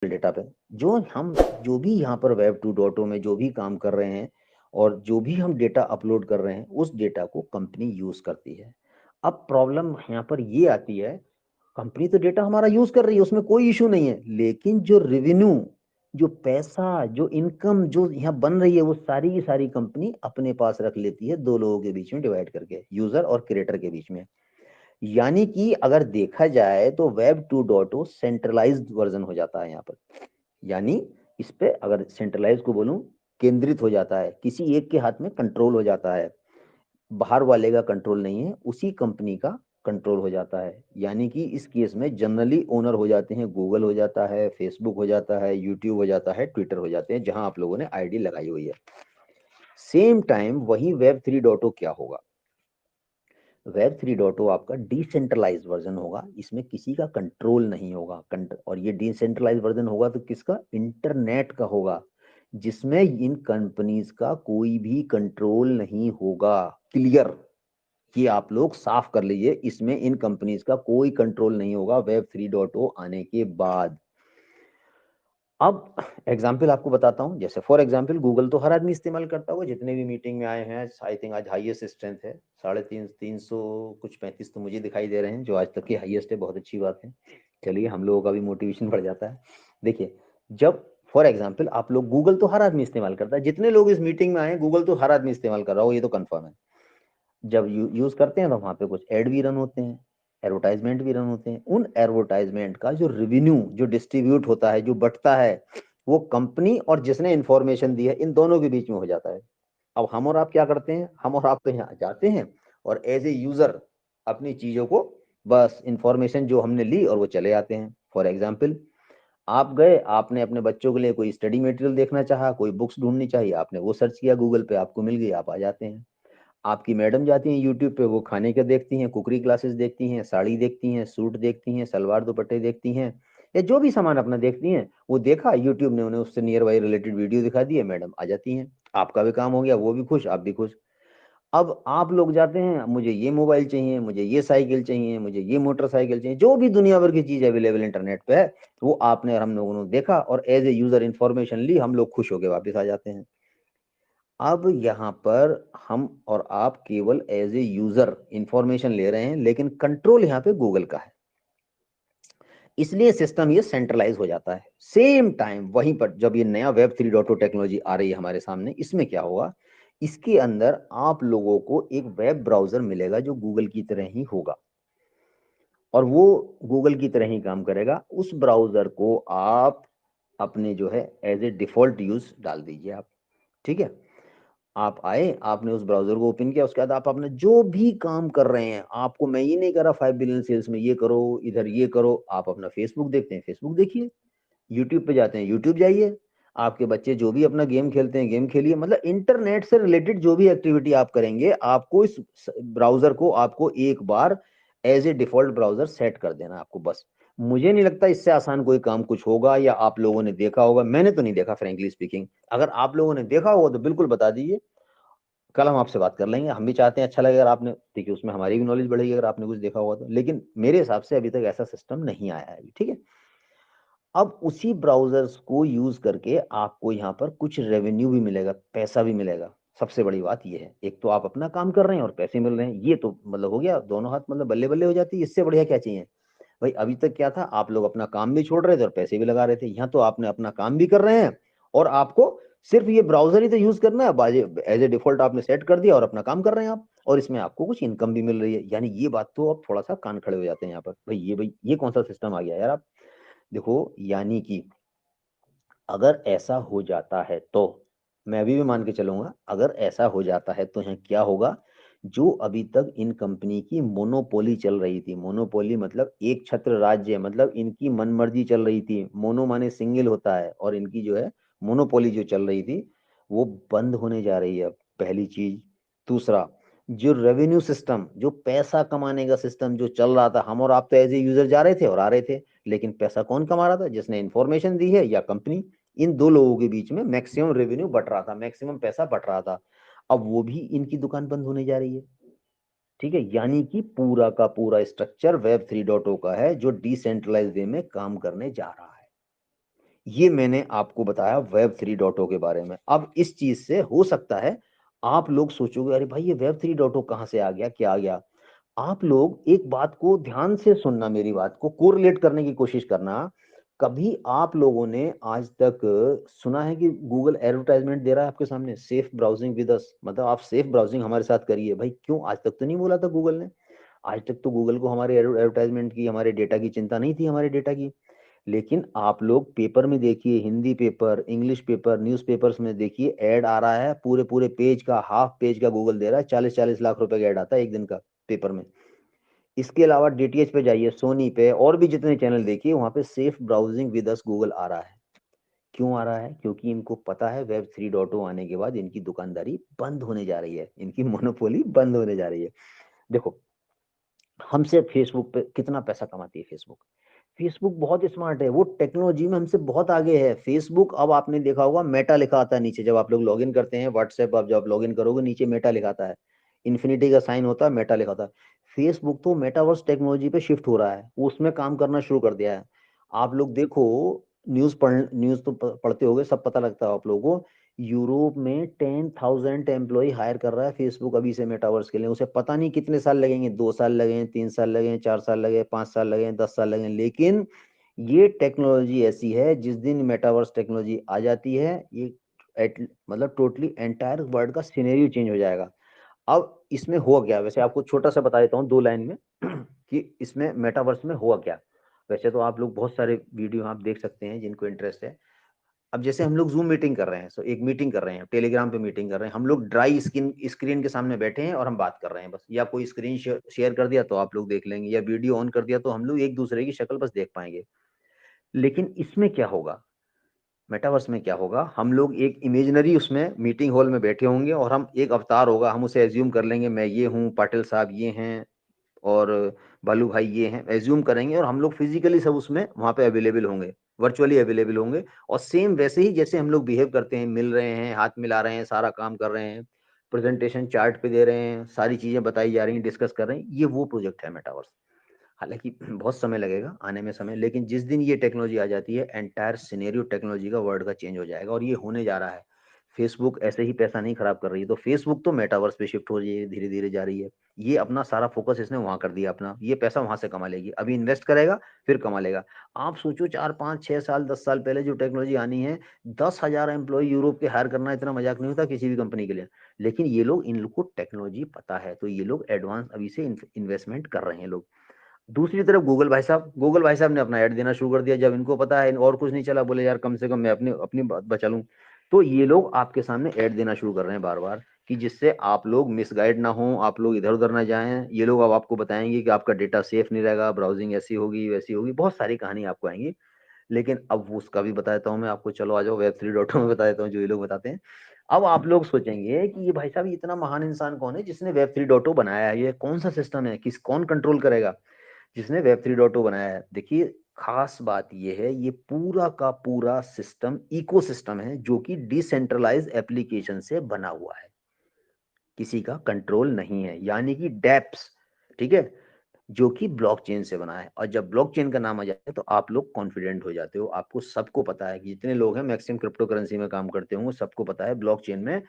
Data पे जो भी यहाँ पर वेब 2.0 में जो भी काम कर रहे हैं और जो भी हम डेटा अपलोड कर रहे हैं उस डेटा को कंपनी यूज करती है। अब प्रॉब्लम यहाँ पर ये आती है, कंपनी तो डेटा हमारा यूज कर रही है, उसमें कोई इशू नहीं है, लेकिन जो रेवेन्यू, जो पैसा, जो इनकम जो यहाँ बन रही है वो सारी की सारी कंपनी अपने पास रख लेती है, दो लोगों के बीच में डिवाइड करके, यूजर और क्रिएटर के बीच में। यानी कि अगर देखा जाए तो वेब 2.0 सेंट्रलाइज्ड वर्जन हो जाता है यहाँ पर। यानी इस पे अगर सेंट्रलाइज को बोलूं, केंद्रित हो जाता है, किसी एक के हाथ में कंट्रोल हो जाता है, बाहर वाले का कंट्रोल नहीं है, उसी कंपनी का कंट्रोल हो जाता है। यानी कि इस केस में जनरली ओनर हो जाते हैं, गूगल हो जाता है, फेसबुक हो जाता है, यूट्यूब हो जाता है, ट्विटर हो जाते हैं, जहां आप लोगों ने आईडी लगाई हुई है। सेम टाइम वही वेब 3.0 क्या होगा? वेब 3.0 आपका डिसेंट्रलाइज वर्जन होगा, इसमें किसी का कंट्रोल नहीं होगा। और ये डिसेंट्रलाइज वर्जन होगा तो किसका? इंटरनेट का होगा, जिसमें इन कंपनीज का कोई भी कंट्रोल नहीं होगा। क्लियर? ये आप लोग साफ कर लीजिए, इसमें इन कंपनीज का कोई कंट्रोल नहीं होगा वेब 3.0 आने के बाद। अब एग्जाम्पल आपको बताता हूँ, जैसे फॉर एग्जाम्पल गूगल तो हर आदमी इस्तेमाल करता होगा, जितने भी मीटिंग में आए हैं। आई थिंक आज हाईएस्ट स्ट्रेंथ है 350 कुछ 35 तो मुझे दिखाई दे रहे हैं, जो आज तक की हाईएस्ट है। बहुत अच्छी बात है, चलिए हम लोगों का भी मोटिवेशन बढ़ जाता है। देखिए, जब फॉर एग्जाम्पल आप लोग, गूगल तो हर आदमी इस्तेमाल करता है, जितने लोग इस मीटिंग में आए गूगल तो हर आदमी इस्तेमाल कर रहा हो, ये तो कंफर्म है। जब यूज करते हैं तो वहां पे कुछ एड भी रन होते हैं, एडवर्टाइजमेंट भी रन होते हैं। उन एडवर्टाइजमेंट का जो रिवेन्यू जो डिस्ट्रीब्यूट होता है, जो बटता है, वो कंपनी और जिसने इंफॉर्मेशन दी है इन दोनों के बीच में हो जाता है। अब हम और आप क्या करते हैं? हम और आप तो यहाँ जाते हैं और एज ए यूजर अपनी चीजों को, बस इंफॉर्मेशन जो हमने ली और वो चले आते हैं। फॉर एग्जाम्पल, आप गए, आपने अपने बच्चों के लिए कोई स्टडी मटेरियल देखना चाहा, कोई बुक्स ढूंढनी चाहिए, आपने वो सर्च किया गूगल पे, आपको मिल गई, आप आ जाते हैं। आपकी मैडम जाती हैं यूट्यूब पे, वो खाने का देखती हैं, कुकरी क्लासेस देखती हैं, साड़ी देखती हैं, सूट देखती हैं, सलवार दुपट्टे देखती हैं, या जो भी सामान अपना देखती हैं, वो देखा यूट्यूब ने उन्हें उससे नियर बाई रिलेटेड वीडियो दिखा दी है, मैडम आ जाती हैं। आपका भी काम हो गया, वो भी खुश, आप भी खुश। अब आप लोग जाते हैं, मुझे ये मोबाइल चाहिए, मुझे ये साइकिल चाहिए, मुझे ये मोटरसाइकिल चाहिए, जो भी दुनिया भर की चीज अवेलेबल इंटरनेट पे है, वो आपने और हम लोगों ने देखा और एज ए यूजर इंफॉर्मेशन ली, हम लोग खुश होकर वापस आ जाते हैं। अब यहाँ पर हम और आप केवल एज ए यूजर इंफॉर्मेशन ले रहे हैं, लेकिन कंट्रोल यहाँ पे गूगल का है, इसलिए सिस्टम ये सेंट्रलाइज हो जाता है। सेम टाइम वहीं पर जब ये नया वेब 3.0 टेक्नोलॉजी आ रही है हमारे सामने, इसमें क्या होगा? इसके अंदर आप लोगों को एक वेब ब्राउजर मिलेगा जो गूगल की तरह ही होगा, और वो गूगल की तरह ही काम करेगा। उस ब्राउजर को आप अपने जो है एज ए डिफॉल्ट यूज डाल दीजिए आप। ठीक है, आप आए, आपने उस ब्राउजर को ओपन किया, उसके बाद आप अपना जो भी काम कर रहे हैं, आपको मैं ये नहीं कर रहा 5 बिलियन सेल्स में ये करो, इधर ये करो, आप अपना फेसबुक देखते हैं, फेसबुक देखिए, यूट्यूब पे जाते हैं, यूट्यूब जाइए, आपके बच्चे जो भी अपना गेम खेलते हैं, गेम खेलिए। मतलब इंटरनेट से रिलेटेड जो भी एक्टिविटी आप करेंगे, आपको इस ब्राउजर को आपको एक बार as a default browser set कर देना आपको, बस। मुझे नहीं लगता इससे आसान कोई काम कुछ होगा, या आप लोगों ने देखा होगा, मैंने तो नहीं देखा फ्रेंकली स्पीकिंग। अगर आप लोगों ने देखा होगा तो बिल्कुल बता दीजिए, कल हम आपसे बात कर लेंगे। हम भी चाहते हैं अच्छा लगे अगर आपने, देखिए उसमें हमारी भी नॉलेज बढ़ेगी अगर आपने कुछ देखा होगा तो, लेकिन मेरे हिसाब से अभी तक ऐसा सिस्टम नहीं आया है अभी। ठीक है, अब उसी ब्राउजर्स को यूज करके आपको यहाँ पर कुछ रेवेन्यू भी मिलेगा, पैसा भी मिलेगा। सबसे बड़ी बात ये है, एक तो आप अपना काम कर रहे हैं और पैसे मिल रहे हैं, ये तो मतलब हो गया, दोनों हाथ मतलब बल्ले बल्ले हो जाती है। इससे बढ़िया क्या चाहिए भाई? अभी तक क्या था, आप लोग अपना काम भी छोड़ रहे थे और पैसे भी लगा रहे थे, यहाँ तो आपने अपना काम भी कर रहे हैं और आपको सिर्फ ये ब्राउजर ही तो यूज करना है, एज ए डिफॉल्ट आपने सेट कर दिया और अपना काम कर रहे हैं आप, और इसमें आपको कुछ इनकम भी मिल रही है। यानी ये बात तो अब थोड़ा सा कान खड़े हो जाते हैं यहाँ पर, भाई ये कौन सा सिस्टम आ गया यार? आप देखो, यानी कि अगर ऐसा हो जाता है तो, मैं अभी भी मान के चलूंगा, अगर ऐसा हो जाता है तो यहाँ क्या होगा? जो अभी तक इन कंपनी की मोनोपोली चल रही थी, मोनोपोली मतलब एक छत्र राज्य, मतलब इनकी मनमर्जी चल रही थी, मोनो माने सिंगल होता है, और इनकी जो है मोनोपोली जो चल रही थी, वो बंद होने जा रही है, पहली चीज। दूसरा, जो रेवेन्यू सिस्टम, जो पैसा कमाने का सिस्टम जो चल रहा था, हम और आप तो एज ए यूजर जा रहे थे और आ रहे थे, लेकिन पैसा कौन कमा रहा था? जिसने इंफॉर्मेशन दी है या कंपनी। इन दो लोगों के बीच में मैक्सिमम रेवेन्यू बट रहा था, मैक्सिमम पैसा बट रहा था। अब वो भी इनकी दुकान बंद होने जा रही है। ठीक है, यानी कि पूरा का पूरा स्ट्रक्चर वेब 3.0 का है, जो डिसेंट्रलाइज वे में काम करने जा रहा है। ये मैंने आपको बताया वेब 3.0 के बारे में। अब इस चीज से हो सकता है आप लोग सोचोगे अरे भाई ये वेब 3.0 कहाँ से आ गया, क्या आ गया। आप लोग एक बात को ध्यान से सुनना, मेरी बात को कोरिलेट करने की कोशिश करना। कभी आप लोगों ने आज तक सुना है कि गूगल एडवर्टाइजमेंट दे रहा है आपके सामने, सेफ ब्राउजिंग विद अस, मतलब आप सेफ ब्राउजिंग हमारे साथ करिए। भाई क्यों, आज तक तो नहीं बोला था गूगल ने। आज तक तो गूगल को हमारे एडवर्टाइजमेंट की, हमारे डेटा की चिंता नहीं थी, हमारे डेटा की। लेकिन आप लोग पेपर में देखिए, Hindi paper, English paper, newspapers में देखिए, ऐड आ रहा है पूरे पूरे पेज का, हाफ पेज का गूगल दे रहा है, 40-40 लाख रुपए का ऐड आता है एक दिन का पेपर में। इसके अलावा डीटीएच पे जाइए, सोनी पे, और भी जितने चैनल देखिए, वहां पे safe browsing with us Google आ रहा है। क्यों आ रहा है? क्योंकि इनको पता है वेब 3.0 आने के बाद इनकी दुकानदारी बंद होने जा रही है, इनकी मोनोपोली बंद होने जा रही है। देखो, हमसे फेसबुक पे कितना पैसा कमाती है फेसबुक। फेसबुक बहुत स्मार्ट है, वो टेक्नोलॉजी में हमसे बहुत आगे है फेसबुक। अब आपने देखा होगा मेटा लिखा आता है नीचे, जब आप लोग लॉगिन करते हैं व्हाट्सएप, आप जब लॉगिन करोगे नीचे मेटा लिखा आता है, इन्फिनिटी का साइन होता है, मेटा लिखा होता है। फेसबुक तो मेटावर्स टेक्नोलॉजी पे शिफ्ट हो रहा है, वो उसमें काम करना शुरू कर दिया है। आप लोग देखो, न्यूज तो पढ़ते होगे, सब पता लगता है आप लोगों को। यूरोप में 10,000 एम्प्लॉय हायर कर रहा है फेसबुक अभी से मेटावर्स के लिए। उसे पता नहीं कितने साल लगेंगे, 2 साल लगे, 3 साल लगे, 4 साल लगे, 5 साल लगे, 10 साल लगे, लेकिन ये टेक्नोलॉजी ऐसी है जिस दिन मेटावर्स टेक्नोलॉजी आ जाती है, ये मतलब टोटली एंटायर वर्ल्ड का सिनेरियो चेंज हो जाएगा। अब इसमें हुआ क्या, वैसे आपको छोटा सा बता देता हूँ 2 लाइन में कि इसमें मेटावर्स में हुआ क्या। वैसे तो आप लोग बहुत सारे वीडियो आप देख सकते हैं जिनको इंटरेस्ट है। अब जैसे हम लोग जूम मीटिंग कर रहे हैं, सो एक मीटिंग कर रहे हैं, टेलीग्राम पे मीटिंग कर रहे हैं, हम लोग ड्राई स्क्रीन के सामने बैठे हैं और हम बात कर रहे हैं बस, या कोई स्क्रीन शेयर कर दिया तो आप लोग देख लेंगे, या वीडियो ऑन कर दिया तो हम लोग एक दूसरे की शक्ल बस देख पाएंगे। लेकिन इसमें क्या होगा, मेटावर्स में क्या होगा, हम लोग एक इमेजिनरी उसमें मीटिंग हॉल में बैठे होंगे और हम एक अवतार होगा, हम उसे एज्यूम कर लेंगे, मैं ये हूँ, पाटिल साहब ये हैं, और बालू भाई ये हैं, एज्यूम करेंगे, और हम लोग फिजिकली सब उसमें वहां पे अवेलेबल होंगे, वर्चुअली अवेलेबल होंगे। और सेम वैसे ही जैसे हम लोग बिहेव करते हैं, मिल रहे हैं, हाथ मिला रहे हैं, सारा काम कर रहे हैं, प्रेजेंटेशन चार्ट पे दे रहे हैं, सारी चीजें बताई जा रही हैं, डिस्कस कर रहे हैं, ये वो प्रोजेक्ट है मेटावर्स। हालांकि बहुत समय लगेगा आने में समय, लेकिन जिस दिन ये टेक्नोलॉजी आ जाती है, एंटायर सिनेरियो टेक्नोलॉजी का वर्ल्ड का चेंज हो जाएगा, और ये होने जा रहा है। फेसबुक ऐसे ही पैसा नहीं खराब कर रही है, तो फेसबुक तो मेटावर्स पे शिफ्ट हो रही है, धीरे धीरे जा रही है। ये अपना सारा फोकस इसने वहां कर दिया, अपना ये पैसा वहां से कमा लेगी, अभी इन्वेस्ट करेगा फिर कमा लेगा। आप सोचो 4 5 6 साल 10 साल पहले जो टेक्नोलॉजी आनी है, 10,000 एम्प्लॉय यूरोप के हायर करना इतना मजाक नहीं होता किसी भी कंपनी के लिए। लेकिन ये लोग, इन लोग को टेक्नोलॉजी पता है, तो ये लोग एडवांस अभी से इन्वेस्टमेंट कर रहे हैं लोग। दूसरी तरफ गूगल भाई साहब ने अपना ऐड देना शुरू कर दिया, जब इनको पता है और कुछ नहीं चला, बोले यार कम से कम मैं अपनी अपनी बात बचा लूं। तो ये लोग आपके सामने ऐड देना शुरू कर रहे हैं बार बार, कि जिससे आप लोग मिसगाइड ना हो, आप लोग इधर उधर ना जाएं। ये लोग अब आपको बताएंगे कि आपका डेटा सेफ नहीं रहेगा, ब्राउजिंग ऐसी होगी वैसी होगी, बहुत सारी कहानी आपको आएंगी। लेकिन अब वो उसका भी बता देता हूँ मैं आपको, चलो आ जाओ Web 3.0 में बता देता हूँ जो ये लोग बताते हैं। अब आप लोग सोचेंगे कि ये भाई साहब इतना महान इंसान कौन है जिसने Web 3.0 बनाया है, ये कौन सा सिस्टम है, किस कौन कंट्रोल करेगा जिसने Web 3.0 बनाया है। देखिए, खास बात ये है, ये पूरा का पूरा सिस्टम इकोसिस्टम है जो कि डिसेंट्रलाइज एप्लीकेशन से बना हुआ है, किसी का कंट्रोल नहीं है, यानी कि डेप्स, ठीक है, जो कि ब्लॉकचेन से बना है। और जब ब्लॉकचेन का नाम आ जाता है तो आप लोग कॉन्फिडेंट हो जाते हो, आपको सबको पता है कि जितने लोग हैं मैक्सिमम क्रिप्टो करेंसी में काम करते होंगे, सबको पता है ब्लॉकचेन में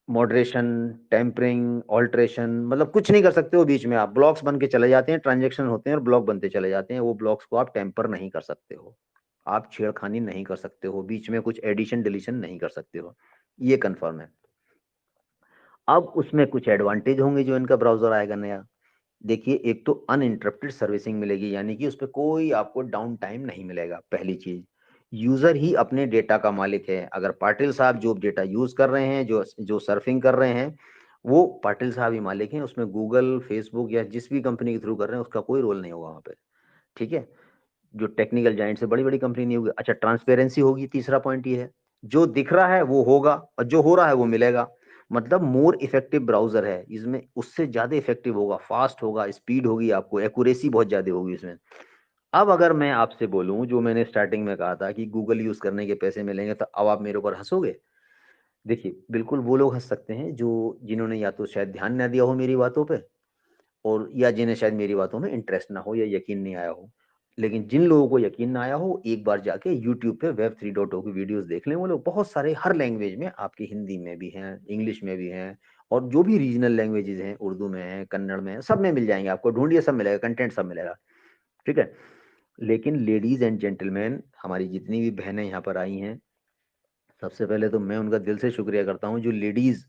मॉडरेशन, टेम्परिंग, ऑल्ट्रेशन, मतलब कुछ नहीं कर सकते हो बीच में, आप ब्लॉक्स बन के चले जाते हैं, ट्रांजेक्शन होते हैं और ब्लॉक बनते चले जाते हैं, वो ब्लॉक्स को आप टेम्पर नहीं कर सकते हो, आप छेड़खानी नहीं कर सकते हो, बीच में कुछ एडिशन डिलीशन नहीं कर सकते हो, ये कंफर्म है। अब उसमें कुछ एडवांटेज होंगे जो इनका ब्राउजर आएगा नया। देखिए, एक तो अनइंटरप्टेड सर्विसिंग मिलेगी, यानी कि उस पर कोई आपको डाउन टाइम नहीं मिलेगा, पहली चीज। यूजर ही अपने डेटा का मालिक है, अगर पाटिल साहब जो डेटा यूज कर रहे हैं, जो जो सर्फिंग कर रहे हैं, वो पाटिल साहब ही मालिक हैं, उसमें गूगल, फेसबुक या जिस भी कंपनी के थ्रू कर रहे हैं उसका कोई रोल नहीं होगा वहां पे, ठीक है। जो टेक्निकल जाइंट से बड़ी बड़ी कंपनी नहीं होगी। अच्छा, ट्रांसपेरेंसी होगी, तीसरा पॉइंट ये है, जो दिख रहा है वो होगा और जो हो रहा है वो मिलेगा। मतलब मोर इफेक्टिव ब्राउजर है इसमें, उससे ज्यादा इफेक्टिव होगा, फास्ट होगा, स्पीड होगी, आपको एक्यूरेसी बहुत ज्यादा होगी इसमें। अब अगर मैं आपसे बोलूं जो मैंने स्टार्टिंग में कहा था कि गूगल यूज करने के पैसे मिलेंगे, तो अब आप मेरे ऊपर हंसोगे। देखिए, बिल्कुल वो लोग हंस सकते हैं जो जिन्होंने या तो शायद ध्यान ना दिया हो मेरी बातों पे, और या जिन्हें शायद मेरी बातों में इंटरेस्ट ना हो या यकीन नहीं आया हो। लेकिन जिन लोगों को यकीन ना आया हो, एक बार जाके यूट्यूब पे वेब 3.0 की वीडियोस देख लें। वो लोग बहुत सारे हर लैंग्वेज में, आपकी हिंदी में भी हैं, इंग्लिश में भी हैं, और जो भी रीजनल लैंग्वेजेस हैं, उर्दू में है, कन्नड़ में है, सब में मिल जाएंगे आपको। ढूंढिए, सब मिलेगा, कंटेंट सब मिलेगा। ठीक है। लेकिन लेडीज एंड जेंटलमैन, हमारी जितनी भी बहनें यहाँ पर आई हैं, सबसे पहले तो मैं उनका दिल से शुक्रिया करता हूँ, जो लेडीज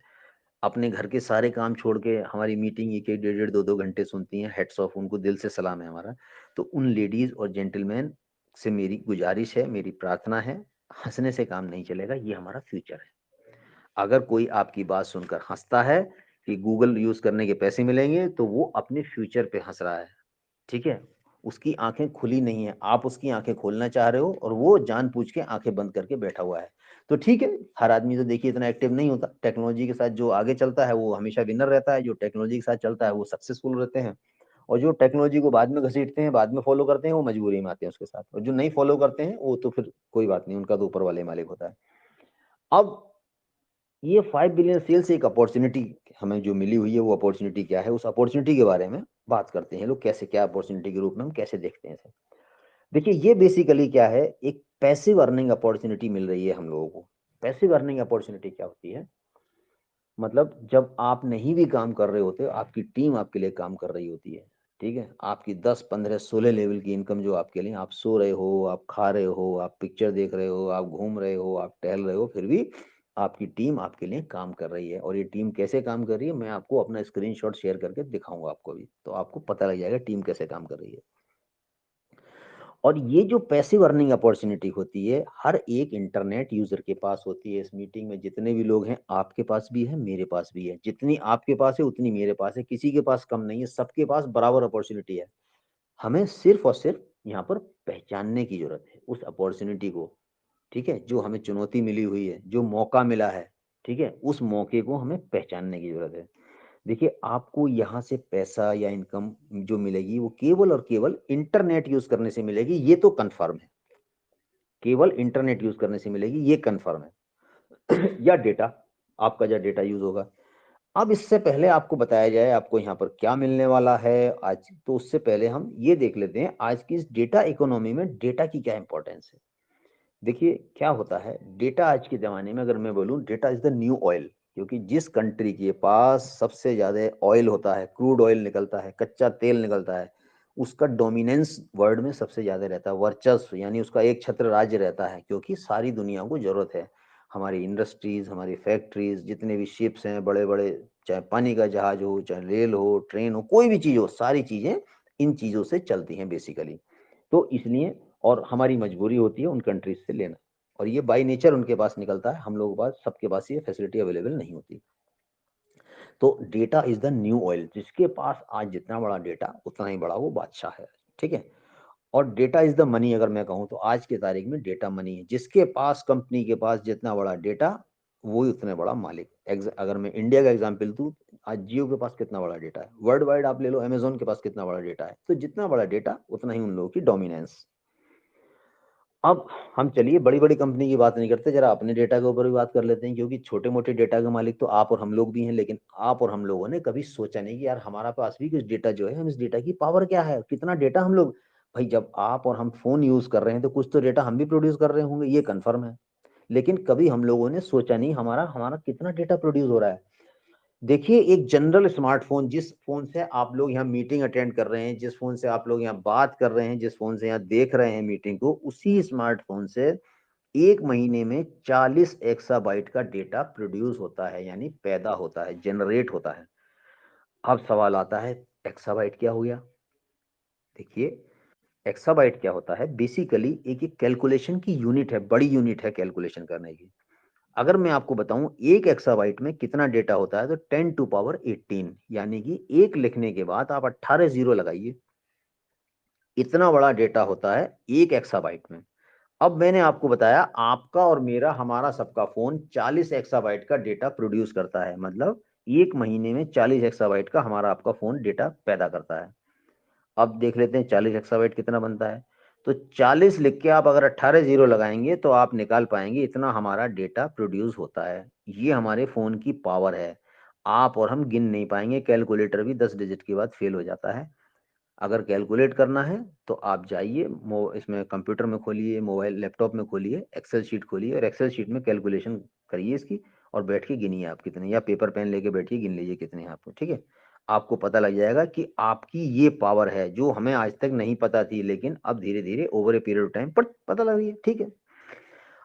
अपने घर के सारे काम छोड़ के हमारी मीटिंग एक एक डेढ़ डेढ़ दो दो घंटे सुनती हैं। हेड्स ऑफ, उनको दिल से सलाम है हमारा। तो उन लेडीज और जेंटलमैन से मेरी गुजारिश है, मेरी प्रार्थना है, हंसने से काम नहीं चलेगा, ये हमारा फ्यूचर है। अगर कोई आपकी बात सुनकर हंसता है कि गूगल यूज करने के पैसे मिलेंगे, तो वो अपने फ्यूचर पे हंस रहा है। ठीक है। उसकी आंखें खुली नहीं है, आप उसकी आंखें खोलना चाह रहे हो, और वो जानबूझ के आंखें बंद करके बैठा हुआ है। तो ठीक है, हर आदमी तो देखिए इतना एक्टिव नहीं होता। टेक्नोलॉजी के साथ जो आगे चलता है वो हमेशा विनर रहता है, जो टेक्नोलॉजी के साथ चलता है वो सक्सेसफुल रहते हैं। और जो टेक्नोलॉजी को बाद में घसीटते हैं, बाद में फॉलो करते हैं, वो मजबूरी में आते हैं उसके साथ। और जो नहीं फॉलो करते हैं, वो तो फिर कोई बात नहीं, उनका तो ऊपर वाले मालिक होता है। अब ये 5 बिलियन सेल्स एक अपॉर्चुनिटी हमें जो मिली हुई है, वो अपॉर्चुनिटी क्या है, उस अपॉर्चुनिटी के बारे में बात करते हैं। लोग कैसे, क्या अपॉर्चुनिटी के रूप में हम कैसे देखते हैं इसे। देखिए, ये बेसिकली क्या है, एक पैसिव अर्निंग अपॉर्चुनिटी मिल रही है हम लोगों को। पैसिव अर्निंग अपॉर्चुनिटी क्या होती है? मतलब जब आप नहीं भी काम कर रहे होते, आपकी टीम आपके लिए काम कर रही होती है। ठीक है। आपकी 10 15 16 लेवल की इनकम जो आपके लिए, आप सो रहे हो, आप खा रहे हो, आप पिक्चर देख रहे हो, आप घूम रहे हो, आप टहल रहे हो, फिर भी आपकी टीम आपके लिए काम कर रही है। और ये टीम कैसे काम कर रही है, मैं आपको अपना स्क्रीनशॉट शेयर करके दिखाऊंगा आपको भी, तो आपको पता लग जाएगा टीम कैसे काम कर रही है। और ये जो पैसिव अर्निंग अपॉर्चुनिटी होती है, हर एक इंटरनेट यूजर के पास होती है। इस मीटिंग में जितने भी लोग हैं, आपके पास भी है, मेरे पास भी है। जितनी आपके पास है उतनी मेरे पास है, किसी के पास कम नहीं है, सबके पास बराबर अपॉर्चुनिटी है। हमें सिर्फ और सिर्फ यहाँ पर पहचानने की जरूरत है उस अपॉर्चुनिटी को। ठीक है। जो हमें चुनौती मिली हुई है, जो मौका मिला है, ठीक है, उस मौके को हमें पहचानने की जरूरत है। देखिए, आपको यहाँ से पैसा या इनकम जो मिलेगी, वो केवल और केवल इंटरनेट यूज करने से मिलेगी, ये तो कंफर्म है। केवल इंटरनेट यूज करने से मिलेगी, ये कंफर्म है। या डेटा, आपका जो डेटा यूज होगा। अब इससे पहले आपको बताया जाए आपको यहाँ पर क्या मिलने वाला है आज, तो उससे पहले हम ये देख लेते हैं आज की इस डेटा इकोनॉमी में डेटा की क्या इंपॉर्टेंस है। देखिए, क्या होता है, डेटा आज के ज़माने में, अगर मैं बोलूँ, data is the new oil. क्योंकि जिस कंट्री के पास सबसे ज़्यादा ऑयल होता है, क्रूड ऑयल निकलता है, कच्चा तेल निकलता है, उसका डोमिनेंस वर्ल्ड में सबसे ज़्यादा रहता है, वर्चस्व, यानी उसका एक छत्र राज्य रहता है। क्योंकि सारी दुनिया को ज़रूरत है, हमारी इंडस्ट्रीज़, हमारी फैक्ट्रीज, जितने भी शिप्स हैं बड़े बड़े, चाहे पानी का जहाज हो, चाहे रेल हो, ट्रेन हो, कोई भी चीज़ हो, सारी चीज़ें इन चीज़ों से चलती हैं बेसिकली। तो इसलिए, और हमारी मजबूरी होती है उन कंट्रीज से लेना, और ये बाई नेचर उनके पास निकलता है, हम लोगों के पास, सबके पास ये फैसिलिटी अवेलेबल नहीं होती। तो data is the new oil, जिसके पास आज जितना बड़ा डेटा, उतना ही बड़ा वो बादशाह है। ठीक है। और डेटा इज द मनी, अगर मैं कहूँ तो आज के तारीख में डेटा मनी है। जिसके पास, कंपनी के पास जितना बड़ा डेटा, वो ही उतने बड़ा मालिक। अगर मैं इंडिया का एग्जांपल दूं, आज जियो के पास कितना बड़ा डेटा है, वर्ल्ड वाइड आप ले लो, अमेजोन के पास कितना बड़ा डेटा है। तो जितना बड़ा डेटा, उतना ही उन लोगों की डोमिनेंस। अब हम चलिए बड़ी बड़ी कंपनी की बात नहीं करते, जरा अपने डेटा के ऊपर भी बात कर लेते हैं। क्योंकि छोटे मोटे डेटा के मालिक तो आप और हम लोग भी हैं, लेकिन आप और हम लोगों ने कभी सोचा नहीं कि यार हमारा पास भी कुछ डेटा जो है, हम इस डेटा की पावर क्या है, कितना डेटा हम लोग, भाई जब आप और हम फोन यूज कर रहे हैं, तो कुछ तो डेटा हम भी प्रोड्यूस कर रहे होंगे, ये कंफर्म है। लेकिन कभी हम लोगों ने सोचा नहीं हमारा हमारा कितना डेटा प्रोड्यूस हो रहा है। देखिए, एक जनरल स्मार्टफोन, जिस फोन से आप लोग यहाँ मीटिंग अटेंड कर रहे हैं, जिस फोन से आप लोग यहाँ बात कर रहे हैं, जिस फोन से यहाँ देख रहे हैं मीटिंग को, उसी स्मार्टफोन से एक महीने में 40 एक्साबाइट का डेटा प्रोड्यूस होता है, यानी पैदा होता है, जनरेट होता है। अब सवाल आता है, एक्साबाइट क्या हो गया? देखिए, एक्साबाइट क्या होता है, बेसिकली एक कैलकुलेशन की यूनिट है, बड़ी यूनिट है कैलकुलेशन करने की। अगर मैं आपको बताऊं एक एक्साबाइट में कितना डेटा होता है, तो 10⁻18, यानी कि एक लिखने के बाद आप 18 जीरो लगाइए, इतना बड़ा डेटा होता है एक एक्साबाइट में। अब मैंने आपको बताया, आपका और मेरा, हमारा सबका फोन 40 एक्साबाइट का डेटा प्रोड्यूस करता है। मतलब एक महीने में 40 एक्साबाइट का हमारा आपका फोन डेटा पैदा करता है। अब देख लेते हैं 40 एक्साबाइट कितना बनता है। तो 40 लिख के आप अगर 18 जीरो लगाएंगे, तो आप निकाल पाएंगे इतना हमारा डेटा प्रोड्यूस होता है। ये हमारे फोन की पावर है, आप और हम गिन नहीं पाएंगे, कैलकुलेटर भी 10 डिजिट के बाद फेल हो जाता है। अगर कैलकुलेट करना है तो आप जाइए इसमें कंप्यूटर में खोलिए, मोबाइल लैपटॉप में खोलिए, एक्सेल शीट खोलिए और एक्सेल शीट में कैलकुलेशन करिए इसकी और बैठ के गिनिए आप कितने, या पेपर पेन लेके बैठिए गिन लीजिए कितने हैं आपको, ठीक है। आपको पता लग जाएगा कि आपकी ये पावर है जो हमें आज तक नहीं पता थी, लेकिन अब धीरे धीरे over a period of time पर पता लग रही है, ठीक है।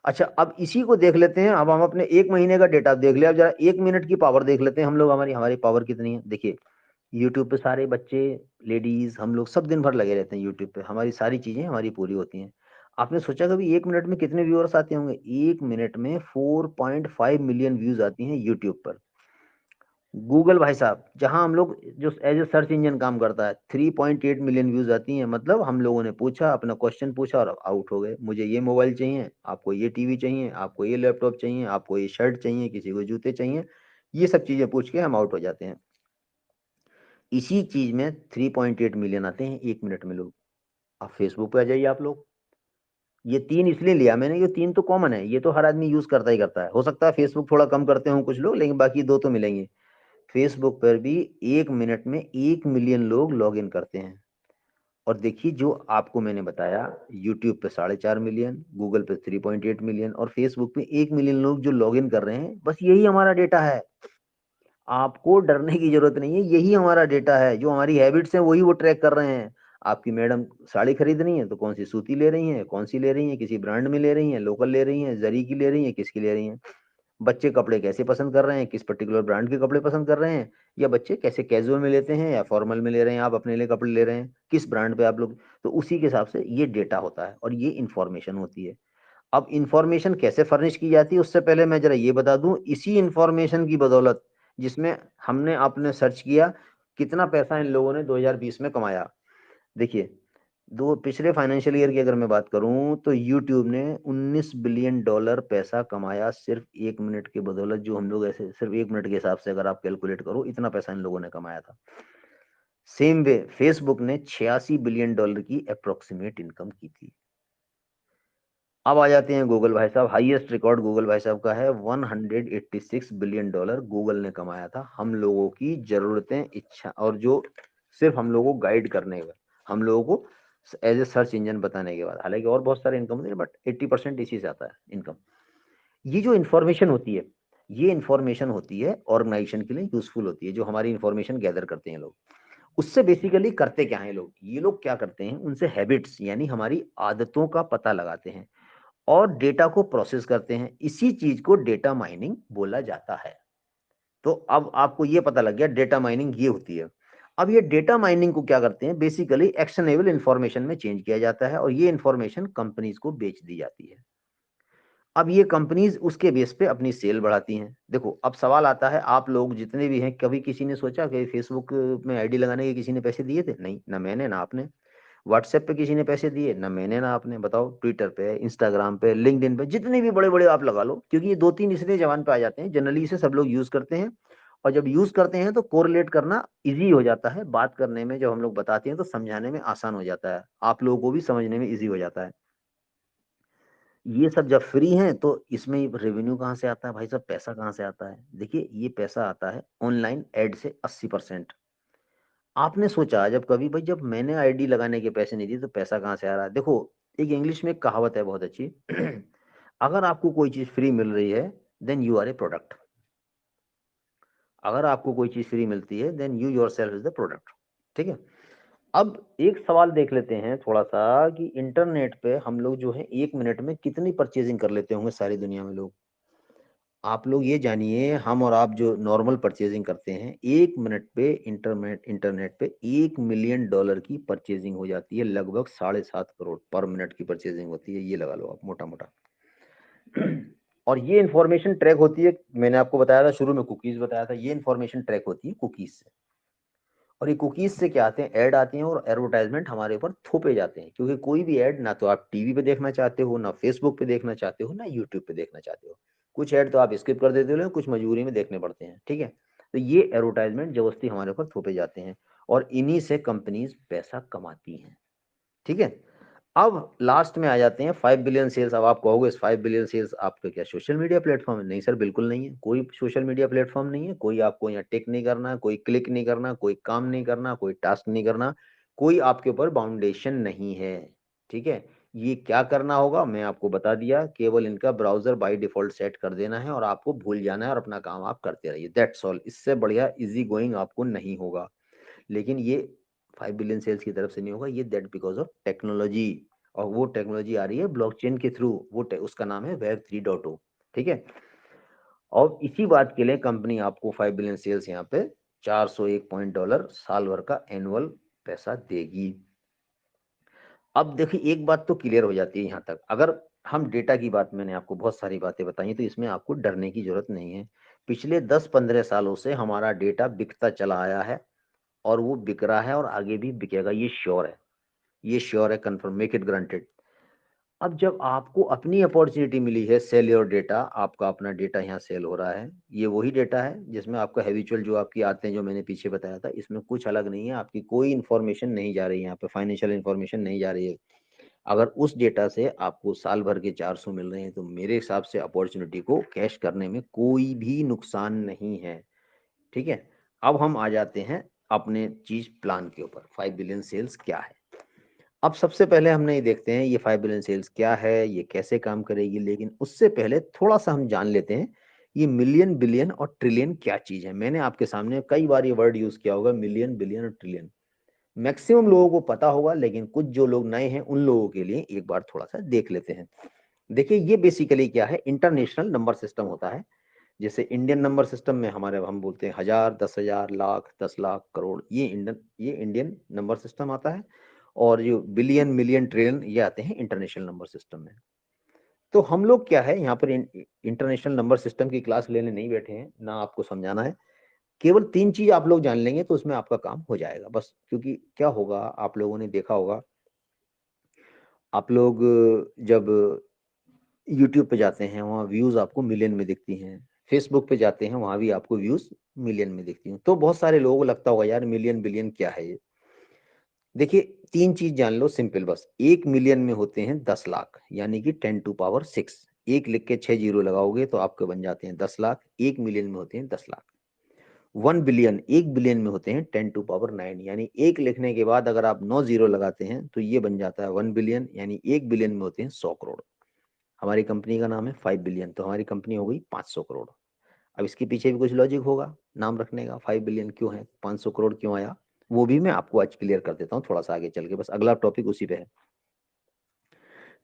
अच्छा, अब इसी को देख लेते हैं। अब हम अपने 1 महीने का डेटा देख लिया, अब जरा 1 मिनट की पावर देख लेते हैं हम लोग, हमारी हमारी पावर कितनी है। देखिए यूट्यूब पे सारे बच्चे, लेडीज, हम लोग सब दिन भर लगे रहते हैं यूट्यूब पे, हमारी सारी चीजें हमारी पूरी होती हैं। आपने सोचा कभी 1 मिनट में कितने व्यूअर्स आते होंगे? 1 मिनट में 4.5 मिलियन व्यूज आती हैं यूट्यूब पर। गूगल भाई साहब, जहां हम लोग जो एज ए सर्च इंजन काम करता है, 3.8 मिलियन व्यूज आती हैं। मतलब हम लोगों ने पूछा, अपना क्वेश्चन पूछा और आउट हो गए। मुझे ये मोबाइल चाहिए, आपको ये टीवी चाहिए, आपको ये लैपटॉप चाहिए, आपको ये शर्ट चाहिए, किसी को जूते चाहिए, ये सब चीजें पूछ के हम आउट हो जाते हैं। इसी चीज में 3.8 मिलियन आते हैं 1 मिनट में लोग। अब फेसबुक पे आ जाइए आप लोग। ये तीन इसलिए लिया मैंने, ये तीन तो कॉमन है, ये तो हर आदमी यूज करता ही करता है। हो सकता है फेसबुक थोड़ा कम करते हो कुछ लोग, लेकिन बाकी दो तो मिलेंगे। फेसबुक पर भी 1 मिनट में 1 मिलियन लोग लॉग इन करते हैं। और देखिए जो आपको मैंने बताया, यूट्यूब पे 4.5 मिलियन, गूगल पे 3.8 मिलियन और फेसबुक पे 1 मिलियन लोग जो लॉग इन कर रहे हैं, बस यही हमारा डेटा है। आपको डरने की जरूरत नहीं है, यही हमारा डेटा है। जो हमारी हैबिट्स हैं वही वो ट्रैक कर रहे हैं। आपकी मैडम साड़ी खरीद रही है तो कौन सी सूती ले रही है, कौन सी ले रही है, किसी ब्रांड में ले रही है, लोकल ले रही है, जरी की ले रही है, किसकी ले रही है। बच्चे कपड़े कैसे पसंद कर रहे हैं, किस पर्टिकुलर ब्रांड के कपड़े पसंद कर रहे हैं, या बच्चे कैसे कैजुअल में लेते हैं या फॉर्मल में ले रहे हैं, आप अपने लिए कपड़े ले रहे हैं, किस ब्रांड पे आप लोग। तो उसी के हिसाब से ये डेटा होता है और ये इंफॉर्मेशन होती है। अब इंफॉर्मेशन कैसे फर्निश की जाती है, उससे पहले मैं जरा ये बता दूं, इसी इंफॉर्मेशन की बदौलत जिसमें हमने आपने सर्च किया, कितना पैसा इन लोगों ने 2020 में कमाया। देखिए, दो पिछले फाइनेंशियल ईयर की अगर मैं बात करूं तो यूट्यूब ने 19 बिलियन डॉलर पैसा कमाया सिर्फ 1 मिनट की बदौलत। जो हम लोग ऐसे सिर्फ 1 मिनट के हिसाब से अगर आप कैलकुलेट करो, इतना पैसा इन लोगों ने कमाया था। सेम वे फेसबुक ने 86 बिलियन डॉलर की अप्रोक्सीमेट इनकम की थी। अब आ जाते हैं गूगल भाई साहब। हाईएस्ट रिकॉर्ड गूगल भाई साहब का है, 186 बिलियन डॉलर गूगल ने कमाया था हम लोगों की जरूरतें, इच्छा और जो सिर्फ हम लोगों को गाइड करने का, हम लोगों को एज ए सर्च इंजन बताने के बाद। हालांकि और बहुत सारे इनकम होते हैं, बट 80% इसी से आता है इनकम। ये जो इन्फॉर्मेशन होती है, ये इन्फॉर्मेशन होती है ऑर्गेनाइजेशन के लिए यूजफुल होती है, जो हमारी इन्फॉर्मेशन गैदर करते हैं लोग। उससे बेसिकली करते क्या है लोग, ये लोग क्या करते हैं, उनसे हैबिट्स यानी हमारी आदतों का पता लगाते हैं और डेटा को प्रोसेस करते हैं। इसी चीज को डेटा माइनिंग बोला जाता है। तो अब आपको ये पता लग गया डेटा माइनिंग ये होती है। अब ये डेटा माइनिंग को क्या करते हैं, बेसिकली एक्शनेबल इंफॉर्मेशन में चेंज किया जाता है और ये इंफॉर्मेशन कंपनीज को बेच दी जाती है। अब ये कंपनीज उसके बेस पे अपनी सेल बढ़ाती हैं। देखो अब सवाल आता है, आप लोग जितने भी हैं, कभी किसी ने सोचा कि फेसबुक में आईडी लगाने के किसी ने पैसे दिए थे? नहीं, ना मैंने ना आपने। व्हाट्सएप पे किसी ने पैसे दिए? ना मैंने ना आपने। बताओ, ट्विटर पे, इंस्टाग्राम पे, लिंक्डइन पे, जितने भी बड़े बड़े आप लगा लो, क्योंकि ये दो तीन इसलिए जवान पे आ जाते हैं, जनरली इसे सब लोग यूज करते हैं। और जब यूज करते हैं तो कोरिलेट करना इजी हो जाता है, बात करने में जब हम लोग बताते हैं तो समझाने में आसान हो जाता है, आप लोगों को भी समझने में इजी हो जाता है। ये सब जब फ्री हैं तो इसमें रेवेन्यू कहाँ से आता है भाई साहब, पैसा कहाँ से आता है? देखिए ये पैसा आता है ऑनलाइन एड से 80%। आपने सोचा जब कभी भाई, जब मैंने आईडी लगाने के पैसे नहीं दिए तो पैसा कहाँ से आ रहा है? देखो, एक इंग्लिश में एक कहावत है बहुत अच्छी, अगर आपको कोई चीज फ्री मिल रही है then you are a product. अगर आपको कोई चीज फ्री मिलती है then you yourself is the product, ठीक है। अब एक सवाल देख लेते हैं थोड़ा सा, कि इंटरनेट पे हम लोग जो है 1 मिनट में कितनी परचेजिंग कर लेते होंगे सारी दुनिया में लोग। आप लोग ये जानिए, हम और आप जो नॉर्मल परचेजिंग करते हैं, 1 मिनट पे इंटरनेट इंटरनेट पे 1 मिलियन डॉलर की परचेजिंग हो जाती है, लगभग 7.5 करोड़ पर मिनट की परचेजिंग होती है, ये लगा लो आप मोटा मोटा। और ये इन्फॉर्मेशन ट्रैक होती है, मैंने आपको बताया था शुरू में, कुकीज बताया था, ये इन्फॉर्मेशन ट्रैक होती है कुकीज से। और ये कुकीज से क्या आते हैं, ऐड आती हैं और एडवर्टाइजमेंट हमारे ऊपर थोपे जाते हैं। क्योंकि कोई भी ऐड ना तो आप टीवी पे देखना चाहते हो, ना फेसबुक पे देखना चाहते हो, ना यूट्यूब पे देखना चाहते हो। कुछ ऐड तो आप स्किप कर देते हो, कुछ मजबूरी में देखने पड़ते हैं, ठीक है। तो ये एडवर्टाइजमेंट जबरदस्ती हमारे ऊपर थोपे जाते हैं और इन्हीं से कंपनीज पैसा कमाती हैं, ठीक है। अब लास्ट में आ जाते हैं 5 बिलियन सेल्स। अब आप कहोगे 5 बिलियन सेल्स आपका क्या सोशल मीडिया प्लेटफॉर्म है? नहीं सर, बिल्कुल नहीं है, कोई सोशल मीडिया प्लेटफॉर्म नहीं है। कोई आपको यहाँ टिक नहीं करना, कोई क्लिक नहीं करना, कोई काम नहीं करना, कोई टास्क नहीं करना, कोई आपके ऊपर बाउंडेशन नहीं है, ठीक है। ये क्या करना होगा मैं आपको बता दिया, केवल इनका ब्राउजर बाय डिफॉल्ट सेट कर देना है और आपको भूल जाना है और अपना काम आप करते रहिए, दैट्स ऑल। इससे बढ़िया इजी गोइंग आपको नहीं होगा। लेकिन ये 5 बिलियन सेल्स की तरफ से नहीं होगा, ये दैट बिकॉज ऑफ टेक्नोलॉजी, और वो टेक्नोलॉजी आ रही है ब्लॉकचेन के थ्रू, उसका नाम है वेब 3.0, ठीक है। और इसी बात के लिए कंपनी आपको 5 बिलियन सेल्स यहाँ पे $401 साल भर का एनुअल पैसा देगी। अब देखिए एक बात तो क्लियर हो जाती है यहाँ तक, अगर हम डेटा की बात, मैंने आपको बहुत सारी बातें बताई तो इसमें आपको डरने की जरूरत नहीं है। पिछले 10-15 सालों से हमारा डेटा बिकता चला आया है और वो बिक रहा है और आगे भी बिकेगा, ये श्योर है, ये श्योर है, कंफर्म, मेक इट ग्रांटेड। अब जब आपको अपनी अपॉर्चुनिटी मिली है सेल योर डेटा, आपका अपना डेटा यहाँ सेल हो रहा है, ये वही डेटा है जिसमें आपका हैबिचुअल जो आपकी आते हैं, जो मैंने पीछे बताया था, इसमें कुछ अलग नहीं है, आपकी कोई इन्फॉर्मेशन नहीं जा रही है यहाँ पे, फाइनेंशियल इन्फॉर्मेशन नहीं जा रही है। अगर उस डेटा से आपको साल भर के 400 मिल रहे हैं तो मेरे हिसाब से अपॉर्चुनिटी को कैश करने में कोई भी नुकसान नहीं है, ठीक है। अब हम आ जाते हैं अपने चीज प्लान के ऊपर, 5 बिलियन सेल्स क्या है। अब सबसे पहले हमने ये देखते हैं ये 5 बिलियन सेल्स क्या है, ये कैसे काम करेगी, लेकिन उससे पहले थोड़ा सा हम जान लेते हैं ये मिलियन, बिलियन और ट्रिलियन क्या चीज है। मैंने आपके सामने कई बार ये वर्ड यूज किया होगा, मिलियन, बिलियन और ट्रिलियन, मैक्सिमम लोगों को पता होगा, लेकिन कुछ जो लोग नए हैं उन लोगों के लिए एक बार थोड़ा सा देख लेते हैं। देखिए ये बेसिकली क्या है, इंटरनेशनल नंबर सिस्टम होता है। जैसे इंडियन नंबर सिस्टम में हमारे हम बोलते हैं 1000, 10,000, लाख, 10 लाख, करोड़, ये इंडियन नंबर सिस्टम आता है। और जो बिलियन, मिलियन, ट्रिलियन ये आते हैं इंटरनेशनल नंबर सिस्टम में। तो हम लोग क्या है यहाँ पर इंटरनेशनल नंबर सिस्टम की क्लास लेने नहीं बैठे हैं, ना आपको समझाना है। केवल 3 चीज आप लोग जान लेंगे तो उसमें आपका काम हो जाएगा बस। क्योंकि क्या होगा, आप लोगों ने देखा होगा, आप लोग जब यूट्यूब पे जाते हैं वहाँ व्यूज आपको मिलियन में दिखती हैं, फेसबुक पे जाते हैं वहाँ भी आपको व्यूज मिलियन में दिखती हैं, तो बहुत सारे लोगों को लगता होगा यार मिलियन, बिलियन क्या है ये। देखिए 3 चीज जान लो सिंपल बस, 1 मिलियन में होते हैं 10 लाख, यानी कि 10⁶। एक लिख के 6 जीरो लगाओगे तो आपके बन जाते हैं 10 लाख, 1 मिलियन में होते हैं 10 लाख। 1 बिलियन, 1 बिलियन में होते हैं 10⁹, यानी एक लिखने के बाद अगर आप 9 जीरो लगाते हैं तो ये बन जाता है 1 बिलियन, यानी 1 बिलियन में होते हैं 100 करोड़। हमारी कंपनी का नाम है 5 बिलियन, तो हमारी कंपनी हो गई 500 करोड़। अब इसके पीछे भी कुछ लॉजिक होगा नाम रखने का, 5 बिलियन क्यों है, 500 करोड़ क्यों आया, वो भी मैं आपको आज क्लियर कर देता हूँ थोड़ा सा आगे चल के, बस अगला टॉपिक उसी पे है।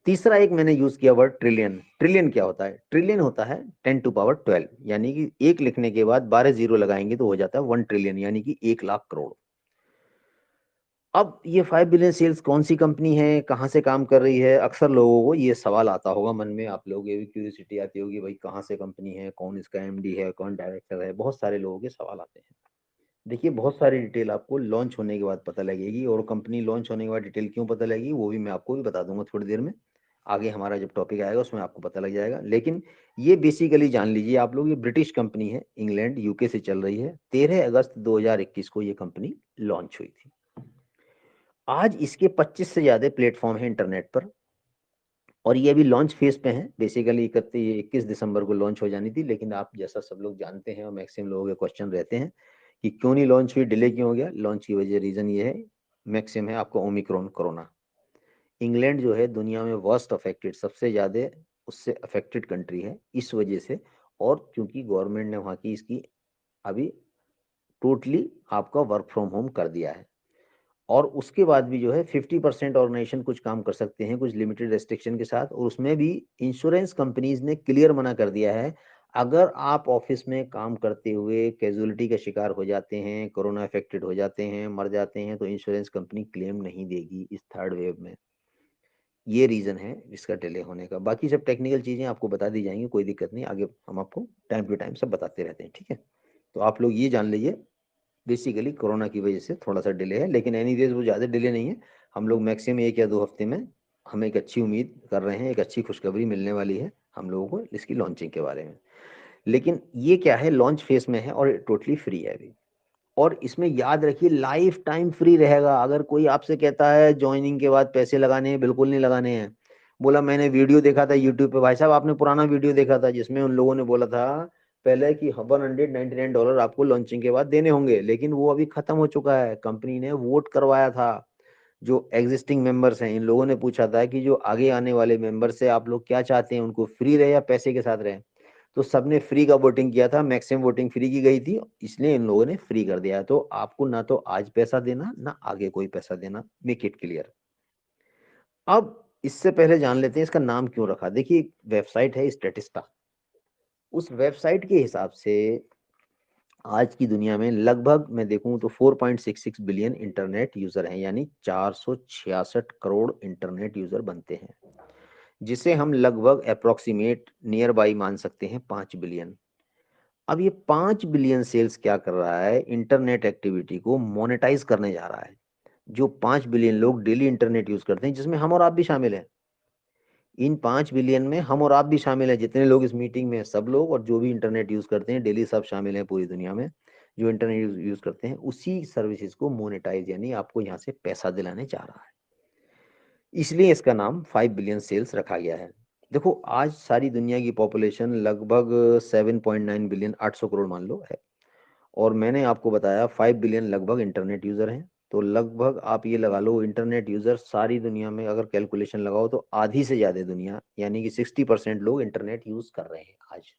तीसरा एक मैंने यूज किया वर्ड ट्रिलियन। ट्रिलियन क्या होता है, ट्रिलियन होता है 10⁻12, यानी कि एक लिखने के बाद 12 जीरो लगाएंगे तो हो जाता है 1 ट्रिलियन, यानी कि 1 लाख करोड़। अब ये 5 बिलियन सेल्स कौन सी कंपनी है, कहाँ से काम कर रही है, अक्सर लोगों को ये सवाल आता होगा मन में, आप लोगों की क्यूरियोसिटी आती होगी भाई कहाँ से कंपनी है, कौन इसका एमडी है, कौन डायरेक्टर है, बहुत सारे लोगों के सवाल आते हैं। देखिए बहुत सारी डिटेल आपको लॉन्च होने के बाद पता लगेगी, और कंपनी लॉन्च होने के बाद डिटेल क्यों पता लगेगी वो भी मैं आपको भी बता दूंगा थोड़ी देर में, आगे हमारा जब टॉपिक आएगा उसमें आपको पता लग जाएगा। लेकिन ये बेसिकली जान लीजिए आप लोग, ये ब्रिटिश कंपनी है, इंग्लैंड यूके से चल रही है, 13 अगस्त 2021 को ये कंपनी लॉन्च हुई थी। आज इसके 25 से ज्यादा प्लेटफॉर्म है इंटरनेट पर, और ये अभी लॉन्च फेज पे है। बेसिकली 21 दिसंबर को लॉन्च हो जानी थी, लेकिन आप जैसा सब लोग जानते हैं और मैक्सिमम लोगों के क्वेश्चन रहते हैं कि क्यों नहीं लॉन्च हुई, डिले क्यों हो गया। लॉन्च की वजह रीजन ये है, मैक्सिमम है आपको ओमिक्रॉन कोरोना। इंग्लैंड जो है दुनिया में वर्स्ट अफेक्टेड, सबसे ज्यादा उससे अफेक्टेड कंट्री है इस वजह से, और क्योंकि गवर्नमेंट ने वहाँ की इसकी अभी टोटली आपका वर्क फ्रॉम होम कर दिया है। और उसके बाद भी जो है 50% ऑर्गेनाइजेशन कुछ काम कर सकते हैं कुछ लिमिटेड रेस्ट्रिक्शन के साथ, और उसमें भी इंश्योरेंस कंपनीज ने क्लियर मना कर दिया है, अगर आप ऑफिस में काम करते हुए कैजुअलिटी का शिकार हो जाते हैं, कोरोना अफेक्टेड हो जाते हैं, मर जाते हैं, तो इंश्योरेंस कंपनी क्लेम नहीं देगी इस थर्ड वेव में। ये रीजन है इसका डिले होने का, बाकी सब टेक्निकल चीजें आपको बता दी जाएंगी, कोई दिक्कत नहीं, आगे हम आपको टाइम टू टाइम सब बताते रहते हैं, ठीक है। तो आप लोग ये जान लीजिए बेसिकली कोरोना की वजह से थोड़ा सा डिले है, लेकिन एनीवेज वो ज़्यादा डिले नहीं है। हम लोग मैक्सिमम 1 या 2 हफ्ते में हम एक अच्छी उम्मीद कर रहे हैं, एक अच्छी खुशखबरी मिलने वाली है हम लोगों को इसकी लॉन्चिंग के बारे में। लेकिन ये क्या है, लॉन्च फेज में है और टोटली फ्री है अभी। और इसमें याद रखिए लाइफ टाइम फ्री रहेगा। अगर कोई आपसे कहता है ज्वाइनिंग के बाद पैसे लगाने हैं, बिल्कुल नहीं लगाने हैं। बोला मैंने वीडियो देखा था यूट्यूब पे, भाई साहब आपने पुराना वीडियो देखा था जिसमें उन लोगों ने बोला था पहले कि $199 आपको लॉन्चिंग के बाद देने होंगे, लेकिन वो अभी खत्म हो चुका है, कंपनी ने वोट करवाया था। जो एग्जिस्टिंग मेंबर्स हैं इन लोगों ने पूछा था कि जो आगे आने वाले मेंबर से आप लोग क्या चाहते हैं, उनको फ्री रहे या पैसे के साथ रहे, तो सबने फ्री का वोटिंग किया था, मैक्सिमम वोटिंग फ्री की गई थी, इसलिए इन लोगों ने फ्री कर दिया। तो आपको ना तो आज पैसा देना ना आगे कोई पैसा देना, मेक इट क्लियर। अब इससे पहले जान लेते हैं इसका नाम क्यों रखा। देखिए वेबसाइट है स्टेटिस्टा, उस वेबसाइट के हिसाब से आज की दुनिया में लगभग मैं देखूं तो 4.66 बिलियन इंटरनेट यूजर हैं, यानी 466 करोड़ इंटरनेट यूजर बनते हैं, जिसे हम लगभग अप्रोक्सीमेट नियर बाई मान सकते हैं 5 बिलियन। अब ये 5 बिलियन सेल्स क्या कर रहा है, इंटरनेट एक्टिविटी को मोनेटाइज करने जा रहा है। जो 5 बिलियन लोग डेली इंटरनेट यूज करते हैं, जिसमें हम और आप भी शामिल हैं, इन 5 बिलियन में हम और आप भी शामिल हैं, जितने लोग इस मीटिंग में सब लोग और जो भी इंटरनेट यूज करते हैं डेली सब शामिल हैं पूरी दुनिया में, जो इंटरनेट यूज करते हैं उसी सर्विसेज को मोनेटाइज यानी आपको यहाँ से पैसा दिलाने जा रहा है। इसलिए इसका नाम 5 बिलियन सेल्स रखा गया है। देखो आज सारी दुनिया की पॉपुलेशन लगभग 7.9 बिलियन, 800 करोड़ मान लो है, और मैंने आपको बताया 5 बिलियन लगभग इंटरनेट यूजर हैं। तो लगभग आप ये लगा लो इंटरनेट यूजर सारी दुनिया में अगर कैलकुलेशन लगाओ तो आधी से ज्यादा दुनिया यानी कि 60% लोग इंटरनेट यूज कर रहे हैं आज।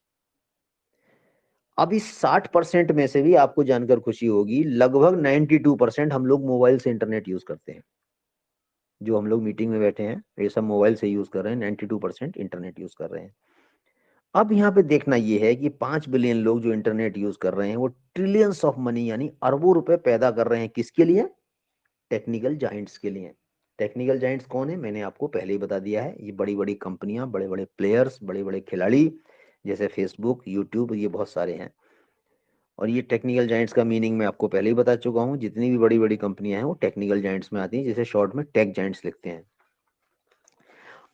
अब इस 60% में से भी आपको जानकर खुशी होगी लगभग 92% हम लोग मोबाइल से इंटरनेट यूज करते हैं। जो हम लोग मीटिंग में बैठे हैं ये सब मोबाइल से यूज कर रहे हैं, 92% इंटरनेट यूज कर रहे हैं। अब यहाँ पे देखना ये है कि 5 बिलियन लोग जो इंटरनेट यूज कर रहे हैं वो ट्रिलियंस ऑफ मनी यानी अरबों रुपए पैदा कर रहे हैं, किसके लिए? टेक्निकल जाइंट्स के लिए। टेक्निकल जाइंट्स कौन है, मैंने आपको पहले ही बता दिया है, ये बड़ी बड़ी कंपनियां, बड़े बड़े प्लेयर्स, बड़े बड़े खिलाड़ी, जैसे फेसबुक, यूट्यूब, ये बहुत सारे हैं। और ये टेक्निकल जाइंट्स का मीनिंग मैं आपको पहले ही बता चुका हूँ, जितनी भी बड़ी बड़ी कंपनियां हैं वो टेक्निकल जाइंट्स में आती हैं, जिसे शॉर्ट में टेक जाइंट्स लिखते हैं।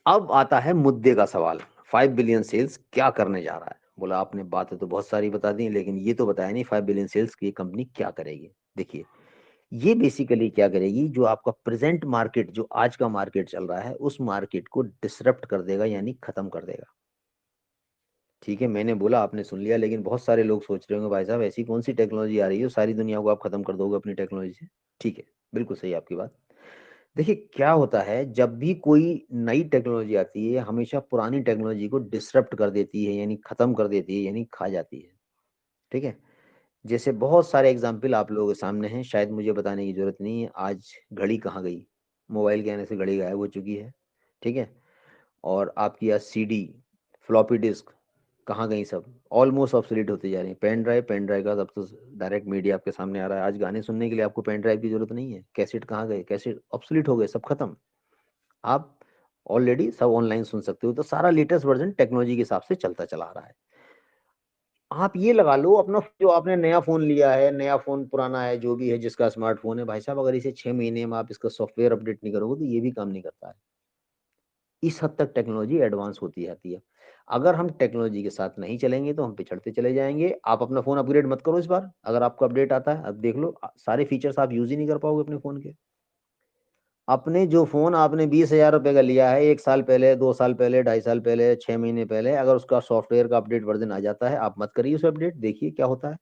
अब आता है मुद्दे का सवाल, 5 बिलियन सेल्स क्या करने जा रहा है? बोला आपने बातें तो बहुत सारी बता दी लेकिन ये तो बताया नहीं 5 बिलियन सेल्स की कंपनी क्या करेगी। देखिए ये बेसिकली क्या करेगी, जो आपका प्रेजेंट मार्केट, जो आज का मार्केट चल रहा है, उस मार्केट को डिसरप्ट कर देगा यानी खत्म कर देगा। ठीक है, मैंने बोला आपने सुन लिया, लेकिन बहुत सारे लोग सोच रहे होंगे भाई साहब ऐसी कौन सी टेक्नोलॉजी आ रही है सारी दुनिया को आप खत्म कर दोगे अपनी टेक्नोलॉजी से। ठीक है, बिल्कुल सही आपकी बात। देखिए क्या होता है, जब भी कोई नई टेक्नोलॉजी आती है हमेशा पुरानी टेक्नोलॉजी को डिसरप्ट कर देती है यानी खत्म कर देती है यानी खा जाती है। ठीक है, जैसे बहुत सारे एग्जाम्पल आप लोगों के सामने हैं, शायद मुझे बताने की जरूरत नहीं है। आज घड़ी कहाँ गई, मोबाइल के आने से घड़ी गायब हो चुकी है। ठीक है, और आपकी आज सीडी, फ्लॉपी डिस्क कहाँ गई, सब ऑलमोस्ट ऑब्सोलीट होती जा रही है। पेन ड्राइव का अब तो डायरेक्ट मीडिया आपके सामने आ रहा है। आज गाने सुनने के लिए आपको पेन ड्राइव की जरूरत नहीं है। कैसेट कहाँ गए, कैसेट ऑब्सोलीट हो गए, सब खत्म। आप ऑलरेडी सब ऑनलाइन सुन सकते हो। तो सारा लेटेस्ट वर्जन टेक्नोलॉजी के हिसाब से चलता चला आ रहा है। आप ये लगा लो अपना जो आपने नया फोन लिया है, नया फोन पुराना है, जो भी है जिसका स्मार्टफोन है, भाई साहब अगर इसे 6 महीने में आप इसका सॉफ्टवेयर अपडेट नहीं करोगे तो ये भी काम नहीं करता है। इस हद तक टेक्नोलॉजी एडवांस होती जाती है। अगर हम टेक्नोलॉजी के साथ नहीं चलेंगे तो हम पिछड़ते चले जाएंगे। आप अपना फोन अपग्रेड मत करो इस बार, अगर आपको अपडेट आता है अब देख लो सारे फीचर्स आप यूज ही नहीं कर पाओगे अपने फोन के। अपने जो फोन आपने 20,000 रुपए का लिया है 1 साल पहले, 2 साल पहले, 2.5 साल पहले, 6 महीने पहले, अगर उसका सॉफ्टवेयर का अपडेट वर्जन आ जाता है, आप मत करिए उसे अपडेट, देखिए क्या होता है।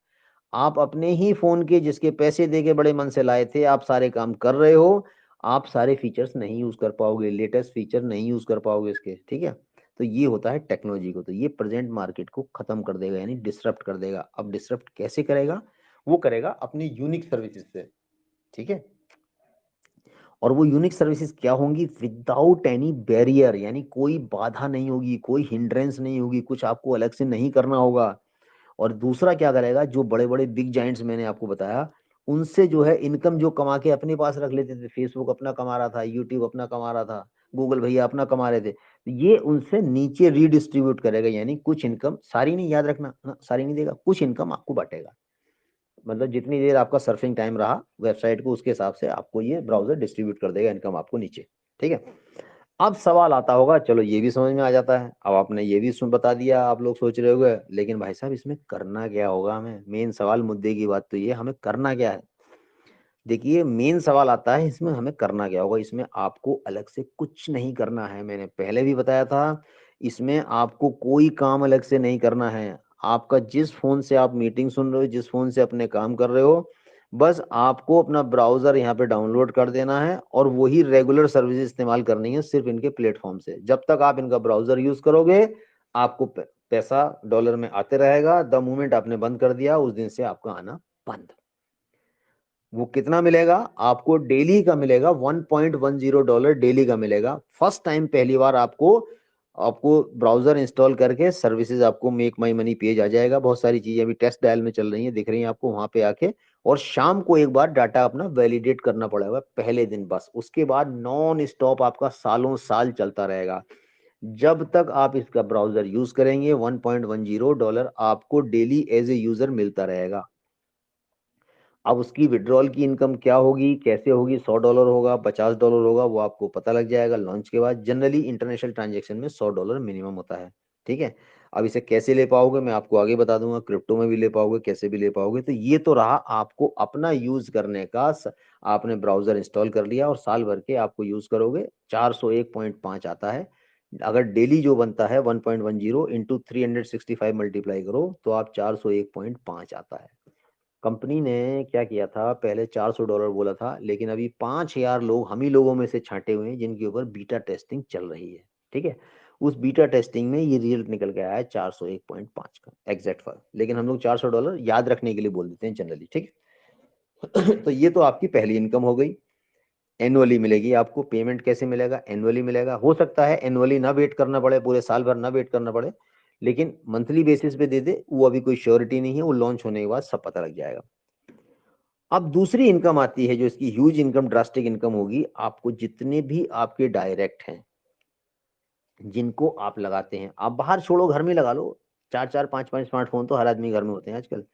आप अपने ही फोन के जिसके पैसे दे के बड़े मन से लाए थे, आप सारे काम कर रहे हो, आप सारे फीचर्स नहीं यूज कर पाओगे, लेटेस्ट फीचर नहीं यूज कर पाओगे इसके। ठीक है, तो ये होता है टेक्नोलॉजी को, तो ये प्रेजेंट मार्केट को खत्म कर देगा यानी डिसरप्ट कर देगा। अब डिसरप्ट कैसे करेगा, वो करेगा अपनी यूनिक सर्विसेज से। ठीक है, और वो यूनिक सर्विसेज क्या होंगी, विदाउट एनी बैरियर यानी कोई बाधा नहीं होगी, कोई हिंड्रेंस नहीं होगी, कुछ आपको अलग से नहीं करना होगा। और दूसरा क्या करेगा, जो बड़े बड़े बिग जाइंट्स मैंने आपको बताया, उनसे जो है इनकम जो कमा के अपने पास रख लेते थे, फेसबुक अपना कमा रहा था, यूट्यूब अपना कमा रहा था, गूगल भैया अपना कमा रहे थे, तो ये उनसे नीचे रीडिस्ट्रीब्यूट करेगा यानी कुछ इनकम, सारी नहीं, याद रखना ना, सारी नहीं देगा, कुछ इनकम आपको बांटेगा। मतलब जितनी देर आपका सर्फिंग टाइम रहा वेबसाइट को, उसके हिसाब से आपको ये ब्राउजर डिस्ट्रीब्यूट कर देगा इनकम आपको नीचे। ठीक है, अब सवाल आता होगा, चलो ये भी समझ में आ जाता है, अब आपने ये भी सुन बता दिया, आप लोग सोच रहे होंगे लेकिन भाई साहब इसमें करना क्या होगा हमें। मेन सवाल, मुद्दे की बात तो ये, हमें करना क्या है। देखिए मेन सवाल आता है इसमें हमें करना क्या होगा। इसमें आपको अलग से कुछ नहीं करना है, मैंने पहले भी बताया था, इसमें आपको कोई काम अलग से नहीं करना है। आपका जिस फोन से आप मीटिंग सुन रहे हो, जिस फोन से अपने काम कर रहे हो, बस आपको अपना ब्राउजर यहाँ पे डाउनलोड कर देना है और वही रेगुलर सर्विस इस्तेमाल करनी है सिर्फ इनके प्लेटफॉर्म से। जब तक आप इनका ब्राउजर यूज करोगे आपको पैसा डॉलर में आते रहेगा। द मोमेंट आपने बंद कर दिया उस दिन से आपका आना बंद। वो कितना मिलेगा आपको? डेली का मिलेगा, $1.10 डेली का मिलेगा। फर्स्ट टाइम, पहली बार आपको आपको ब्राउजर इंस्टॉल करके सर्विसेज आपको मेक माई मनी पेज आ जाएगा। बहुत सारी चीजें अभी टेस्ट डायल में चल रही हैं, दिख रही हैं आपको वहां पे आके। और शाम को एक बार डाटा अपना वैलिडेट करना पड़ेगा पहले दिन बस। उसके बाद नॉन स्टॉप आपका सालों साल चलता रहेगा। जब तक आप इसका ब्राउजर यूज करेंगे $1.10 आपको डेली एज ए यूजर मिलता रहेगा। अब उसकी विड्रॉल की इनकम क्या होगी, कैसे होगी, $100 होगा, $50 होगा, वो आपको पता लग जाएगा लॉन्च के बाद। जनरली इंटरनेशनल ट्रांजेक्शन में $100 मिनिमम होता है। ठीक है, अब इसे कैसे ले पाओगे मैं आपको आगे बता दूंगा। क्रिप्टो में भी ले पाओगे, कैसे भी ले पाओगे। तो ये तो रहा आपको अपना यूज करने का। आपने ब्राउजर इंस्टॉल कर लिया और साल भर के आपको यूज करोगे। 401.5 आता है। अगर डेली जो बनता है 1.10 इंटू 365 मल्टीप्लाई करो तो आप 401.5 आता है। कंपनी ने क्या किया था, पहले $400 बोला था, लेकिन अभी 5,000 लोग हम ही लोगों में से छांटे हुए हैं जिनके ऊपर बीटा टेस्टिंग चल रही है। ठीक है, उस बीटा टेस्टिंग में ये रिजल्ट निकल के आया है 401.5 का एग्जैक्ट फॉर। लेकिन हम लोग $400 याद रखने के लिए बोल देते हैं जनरली। ठीक है तो ये तो आपकी पहली इनकम हो गई। एनुअली मिलेगी आपको। पेमेंट कैसे मिलेगा? एनुअली मिलेगा। हो सकता है एनुअली ना वेट करना पड़े, पूरे साल भर ना वेट करना पड़े, लेकिन मंथली बेसिस पे दे दे, वो अभी कोई श्योरिटी नहीं है। वो लॉन्च होने के बाद सब पता लग जाएगा। अब दूसरी इनकम आती है जो इसकी ह्यूज इनकम, ड्रास्टिक इनकम होगी। आपको जितने भी आपके डायरेक्ट हैं जिनको आप लगाते हैं, आप बाहर छोड़ो, घर में लगा लो। 4-4 5-5 स्मार्टफोन तो हर आदमी घर में होते हैं आजकल।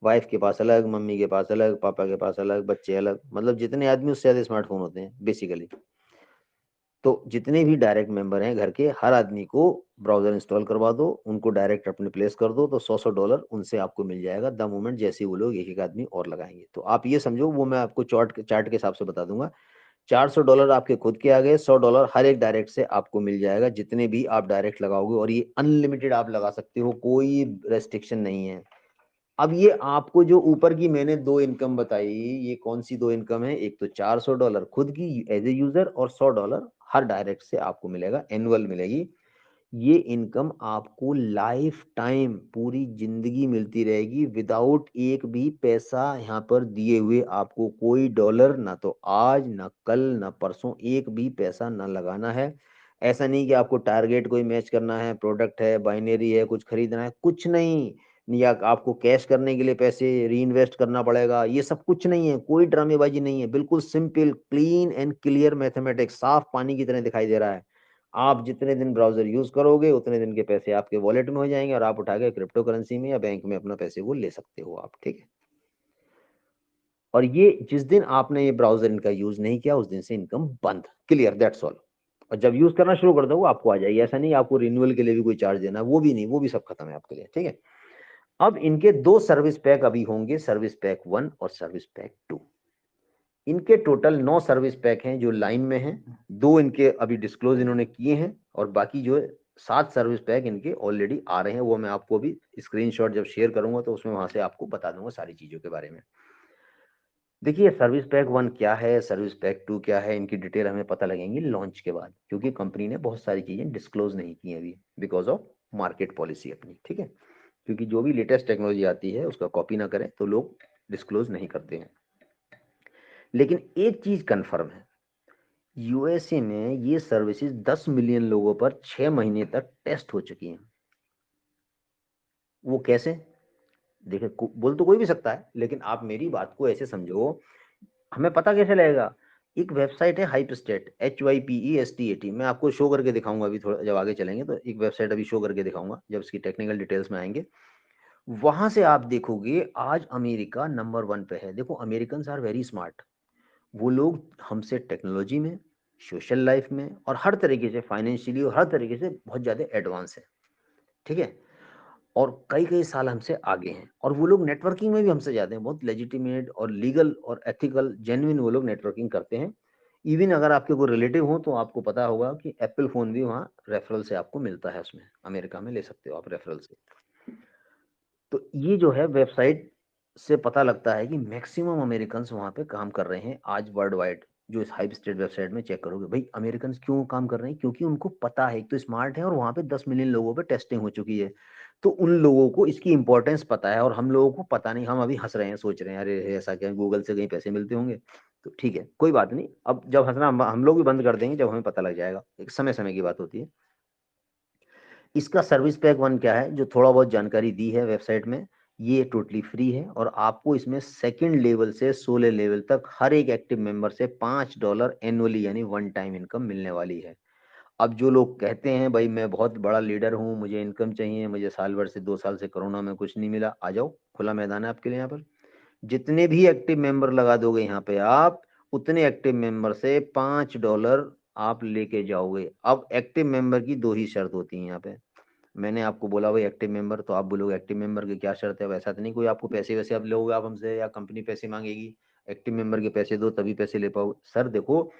वाइफ के पास अलग, मम्मी के पास अलग, पापा के पास अलग, बच्चे अलग, मतलब जितने आदमी उससे ज्यादा स्मार्टफोन होते हैं बेसिकली। तो जितने भी डायरेक्ट मेंबर हैं घर के, हर आदमी को ब्राउजर इंस्टॉल करवा दो, उनको डायरेक्ट अपने प्लेस कर दो, तो $100 उनसे आपको मिल जाएगा द मोमेंट जैसे वो लोग एक एक आदमी और लगाएंगे। तो आप ये समझो, वो मैं आपको चार्ट के हिसाब से बता दूंगा। $400 आपके खुद के आ गए, $100 हर एक डायरेक्ट से आपको मिल जाएगा जितने भी आप डायरेक्ट लगाओगे। और ये अनलिमिटेड आप लगा सकते हो, कोई रेस्ट्रिक्शन नहीं है। अब ये आपको जो ऊपर की मैंने दो इनकम बताई, ये कौन सी दो इनकम है? एक तो $400 खुद की एज ए यूजर, और $100 हर डायरेक्ट से आपको मिलेगा, एनुअल मिलेगी। ये इनकम आपको लाइफ टाइम, पूरी जिंदगी मिलती रहेगी, विदाउट एक भी पैसा यहाँ पर दिए हुए। आपको कोई डॉलर ना तो आज ना कल ना परसों एक भी पैसा ना लगाना है। ऐसा नहीं कि आपको टारगेट कोई मैच करना है, प्रोडक्ट है, बाइनरी है, कुछ खरीदना है, कुछ नहीं। या आपको कैश करने के लिए पैसे री इन्वेस्ट करना पड़ेगा, ये सब कुछ नहीं है। कोई ड्रामेबाजी नहीं है, बिल्कुल simple, clean and clear mathematics, साफ पानी की तरह दिखाई दे रहा है। आप जितने दिन ब्राउजर यूज करोगे उतने दिन के पैसे आपके वॉलेट में हो जाएंगे और आप उठा के क्रिप्टो करेंसी में या बैंक में अपना पैसे वो ले सकते हो आप। ठीक है, और ये जिस दिन आपने ये ब्राउजर इनका यूज नहीं किया उस दिन से इनकम बंद। Clear, that's all. और जब यूज करना शुरू कर दो वो आपको आ जाएगी। ऐसा नहीं आपको रिन्यूअल के लिए भी कोई चार्ज देना है, वो भी नहीं, वो भी सब खत्म है आपके लिए। ठीक है, अब इनके दो सर्विस पैक अभी होंगे, सर्विस पैक 1 और सर्विस पैक 2। इनके टोटल 9 सर्विस पैक हैं जो लाइन में हैं। दो इनके अभी डिस्क्लोज इन्होंने किए हैं, और बाकी जो है 7 सर्विस पैक इनके ऑलरेडी आ रहे हैं। वो मैं आपको अभी स्क्रीनशॉट जब शेयर करूंगा तो उसमें वहां से आपको बता दूंगा सारी चीजों के बारे में। देखिए, सर्विस पैक 1 क्या है, सर्विस पैक 2 क्या है, इनकी डिटेल हमें पता लगेंगी लॉन्च के बाद, क्योंकि कंपनी ने बहुत सारी चीजें डिस्क्लोज नहीं की अभी, बिकॉज ऑफ मार्केट पॉलिसी अपनी। ठीक है, क्योंकि जो भी लेटेस्ट टेक्नोलॉजी आती है उसका कॉपी ना करें तो लोग डिस्क्लोज नहीं करते हैं। लेकिन एक चीज कंफर्म है, यूएसए में ये सर्विसेज 10 मिलियन लोगों पर 6 महीने तक टेस्ट हो चुकी हैं। वो कैसे? देखिए, बोल तो कोई भी सकता है, लेकिन आप मेरी बात को ऐसे समझो, हमें पता कैसे लगेगा? एक वेबसाइट है हाइपस्टेट, HYPESTAT, मैं आपको शो करके दिखाऊंगा अभी थोड़ा, जब आगे चलेंगे तो एक वेबसाइट अभी शो करके दिखाऊंगा जब इसकी टेक्निकल डिटेल्स में आएंगे। वहां से आप देखोगे आज अमेरिका नंबर 1 पे है। देखो, अमेरिकन आर वेरी स्मार्ट। वो लोग हमसे टेक्नोलॉजी में, सोशल लाइफ में और हर तरीके से, फाइनेंशियली और हर तरीके से बहुत ज़्यादा एडवांस है। ठीक है, और कई कई साल हमसे आगे हैं। और वो लोग नेटवर्किंग में भी हमसे ज़्यादा हैं, बहुत लेजिटिमेट और लीगल और एथिकल जेन्युइन वो लोग नेटवर्किंग करते हैं। इवन अगर आपके कोई रिलेटिव हो तो आपको पता होगा कि एप्पल फ़ोन भी वहाँ रेफरल से आपको मिलता है, उसमें अमेरिका में ले सकते हो आप रेफरल से। तो ये जो है वेबसाइट से पता लगता है कि मैक्सिमम अमेरिकन वहाँ पे काम कर रहे हैं आज वर्ल्ड वाइड। जो इस हाइप स्टेट वेबसाइट में चेक करोगे भाई, अमेरिकन क्यों काम कर रहे हैं, क्योंकि उनको पता है, एक तो स्मार्ट है और वहाँ पे 10 मिलियन लोगों पे टेस्टिंग हो चुकी है। तो उन लोगों को इसकी इंपॉर्टेंस पता है और हम लोगों को पता नहीं। हम अभी हंस रहे हैं, सोच रहे हैं अरे ऐसा क्या, गूगल से कहीं पैसे मिलते होंगे। तो ठीक है, कोई बात नहीं, अब जब हंसना हम लोग भी बंद कर देंगे जब हमें पता लग जाएगा, एक समय समय की बात होती है। इसका सर्विस पैक 1 क्या है, जो थोड़ा बहुत जानकारी दी है वेबसाइट में, ये टोटली फ्री है और आपको इसमें सेकंड लेवल से 16 लेवल तक हर एक एक्टिव मेंबर से $5 एनुअली यानी वन टाइम इनकम मिलने वाली है। अब जो लोग कहते हैं भाई मैं बहुत बड़ा लीडर हूँ, मुझे इनकम चाहिए, मुझे साल भर से 2 साल से कोरोना में कुछ नहीं मिला, आ जाओ, खुला मैदान है आपके लिए यहाँ पर। जितने भी एक्टिव मेंबर लगा दोगे यहाँ पे आप, उतने एक्टिव मेंबर से $5 आप लेके जाओगे। अब एक्टिव मेंबर की 2 ही शर्त होती है यहाँ पे। मैंने आपको बोला भाई एक्टिव मेंबर, तो आप बोलोगे एक्टिव मेंबर की क्या शर्त है, वैसा तो नहीं कोई आपको पैसे वैसे आप लोगे आप हमसे, या कंपनी पैसे मांगेगी, एक्टिव मेंबर के पैसे दो तभी पैसे ले पाओ। सर देखो,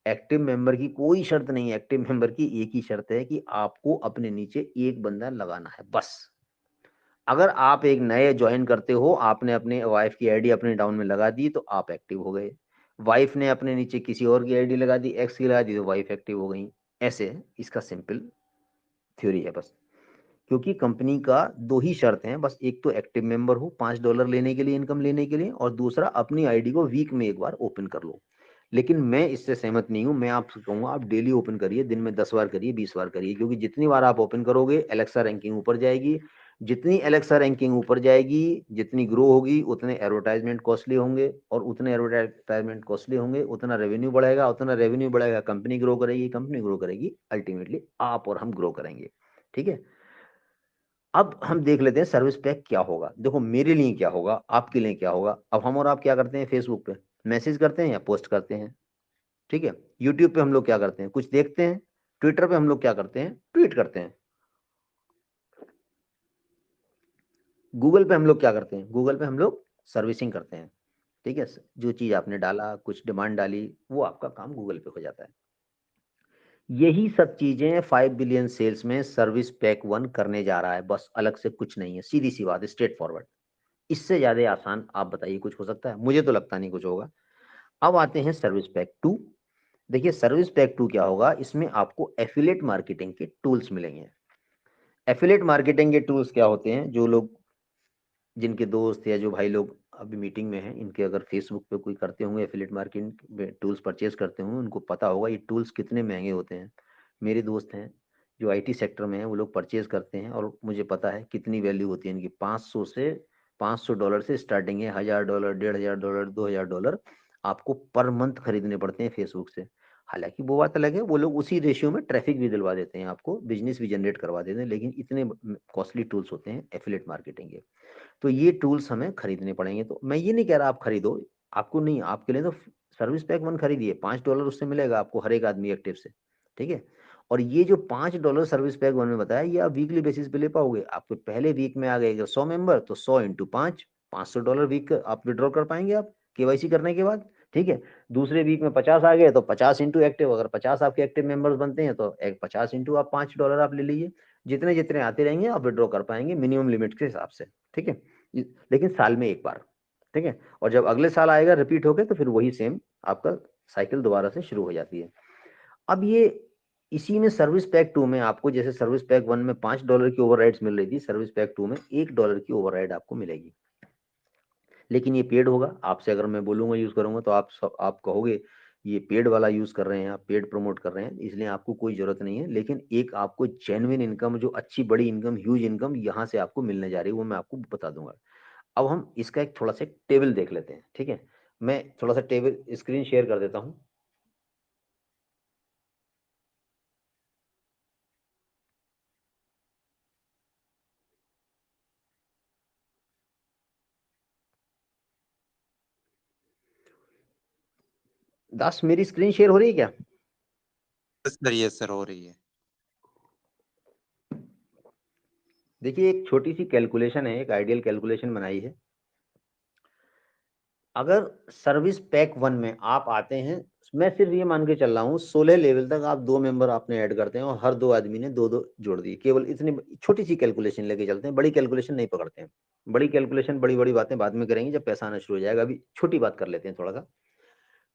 एक्टिव मेंबर की कोई शर्त नहीं है। एक्टिव मेंबर की एक ही शर्त है कि आपको अपने नीचे एक बंदा लगाना है बस। अगर आप एक नए ज्वाइन करते हो, आपने अपने वाइफ की आईडी अपने डाउन में लगा दी तो आप एक्टिव हो गए। वाइफ ने अपने नीचे किसी और की आईडी लगा दी, एक्स की लगा दी, तो वाइफ एक्टिव हो गई। ऐसे इसका सिंपल थ्योरी है बस। क्योंकि कंपनी का 2 ही शर्त हैं बस, एक तो एक्टिव मेंबर हो $5 लेने के लिए, इनकम लेने के लिए, और दूसरा अपनी आईडी को वीक में एक बार ओपन कर लो। लेकिन मैं इससे सहमत नहीं हूं। मैं आपसे कहूंगा आप डेली ओपन करिए, दिन में 10 बार करिए, 20 बार करिए, क्योंकि जितनी बार आप ओपन करोगे एलेक्सा रैंकिंग ऊपर जाएगी। जितनी एलेक्सा रैंकिंग ऊपर जाएगी, जितनी ग्रो होगी, उतने एडवर्टाइजमेंट कॉस्टली होंगे, और उतने एडवर्टाइजमेंट कॉस्टली होंगे उतना रेवेन्यू बढ़ेगा, उतना रेवेन्यू बढ़ेगा, कंपनी ग्रो करेगी, कंपनी ग्रो करेगी, अल्टीमेटली आप और हम ग्रो करेंगे। ठीक है। अब हम देख लेते हैं सर्विस पैक क्या होगा। देखो मेरे लिए क्या होगा, आपके लिए क्या होगा। अब हम और आप क्या करते हैं, फेसबुक पे मैसेज करते हैं या पोस्ट करते हैं, ठीक है। यूट्यूब पे हम लोग क्या करते हैं, कुछ देखते हैं। ट्विटर पे हम लोग क्या करते हैं, ट्वीट करते हैं। गूगल पे हम लोग क्या करते हैं, गूगल पे हम लोग सर्विसिंग करते हैं। ठीक है, जो चीज आपने डाला, कुछ डिमांड डाली, वो आपका काम गूगल पे हो जाता है। यही सब चीजें 5 बिलियन सेल्स में सर्विस पैक 1 करने जा रहा है, बस अलग से कुछ नहीं है, सीधी सी बात है, स्ट्रेट फॉरवर्ड। इससे ज्यादा आसान आप बताइए कुछ हो सकता है, मुझे तो लगता नहीं कुछ होगा। अब आते हैं सर्विस पैक 2। देखिए सर्विस पैक 2 क्या होगा, इसमें आपको एफिलिएट मार्केटिंग के टूल्स मिलेंगे। एफिलिएट मार्केटिंग के टूल्स क्या होते हैं, जो लोग, जिनके दोस्त या जो भाई लोग अभी मीटिंग में हैं, इनके अगर फेसबुक पे कोई करते होंगे एफिलिएट मार्केटिंग टूल्स परचेज करते होंगे, उनको पता होगा ये टूल्स कितने महंगे होते हैं। मेरे दोस्त हैं जो आईटी सेक्टर में हैं, वो लोग परचेज करते हैं और मुझे पता है कितनी वैल्यू होती है इनकी। $500 से स्टार्टिंग है, $1000, $1500, $2000 आपको पर मंथ खरीदने पड़ते हैं फेसबुक से। हालांकि वो बात अलग है, वो लोग उसी रेशियो में ट्रैफिक भी दिलवा देते हैं आपको, बिजनेस भी जनरेट करवा देते हैं, लेकिन इतने कॉस्टली टूल्स होते हैं एफिलिएट मार्केटिंग के। तो ये टूल्स हमें खरीदने पड़ेंगे। तो मैं ये नहीं कह रहा आप खरीदो, आपको नहीं, आपके लिए तो सर्विस पैक 1 खरीदिए, $5 उससे मिलेगा आपको हर एक आदमी एक्टिव से। ठीक है। और ये जो $5 सर्विस पैक 1 में बताया, ये आप वीकली बेसिस पे ले पाओगे। आपको पहले वीक में आ गए 100 मेंबर, तो 100 इंटू 5, $500 वीक आप विड्रॉ कर पाएंगे आप केवाईसी करने के बाद। ठीक है। दूसरे वीक में 50 आ गए तो 50 इंटू एक्टिव, अगर 50 आपके एक्टिव मेंबर्स बनते हैं तो 50 इंटू आप $5 आप ले लीजिए। जितने जितने आते रहेंगे आप विड्रॉ कर पाएंगे मिनिमम लिमिट के हिसाब से। ठीक है। लेकिन साल में एक बार। ठीक है। और जब अगले साल आएगा रिपीट होके, तो फिर वही सेम आपका साइकिल दोबारा से शुरू हो जाती है। अब ये इसी में सर्विस पैक 2 में आपको, जैसे सर्विस पैक 1 में $5 की ओवरराइड्स मिल रही थी, सर्विस पैक 2 में $1 की ओवरराइड आपको मिलेगी। लेकिन ये पेड होगा। आपसे अगर मैं बोलूंगा यूज करूंगा तो आप कहोगे ये पेड वाला यूज कर रहे हैं, आप पेड प्रमोट कर रहे हैं, इसलिए आपको कोई जरूरत नहीं है। लेकिन एक आपको जेन्युइन इनकम, जो अच्छी बड़ी इनकम, ह्यूज इनकम यहाँ से आपको मिलने जा रही है, वो मैं आपको बता दूंगा। अब हम इसका एक थोड़ा सा टेबल देख लेते हैं। ठीक है। मैं थोड़ा सा टेबल स्क्रीन शेयर कर देता हूँ। दास, मेरी स्क्रीन शेयर हो रही है क्या? सर ये सर हो रही है। देखिए एक छोटी सी कैलकुलेशन है, एक आइडियल कैलकुलेशन बनाई है। अगर सर्विस पैक 1 में आप आते हैं मैं सिर्फ ये मान के चल रहा हूँ 16 लेवल तक आप 2 मेंबर आपने ऐड करते हैं और हर 2 आदमी ने 2-2 जोड़ दिए। केवल इतनी छोटी सी कैलकुलेशन लेके चलते हैं, बड़ी कैलकुलेशन नहीं पकड़ते हैं। बड़ी कैलकुलेशन, बड़ी-बड़ी बातें बाद में करेंगे जब पैसा आना शुरू हो जाएगा। अभी छोटी बात कर लेते हैं थोड़ा सा।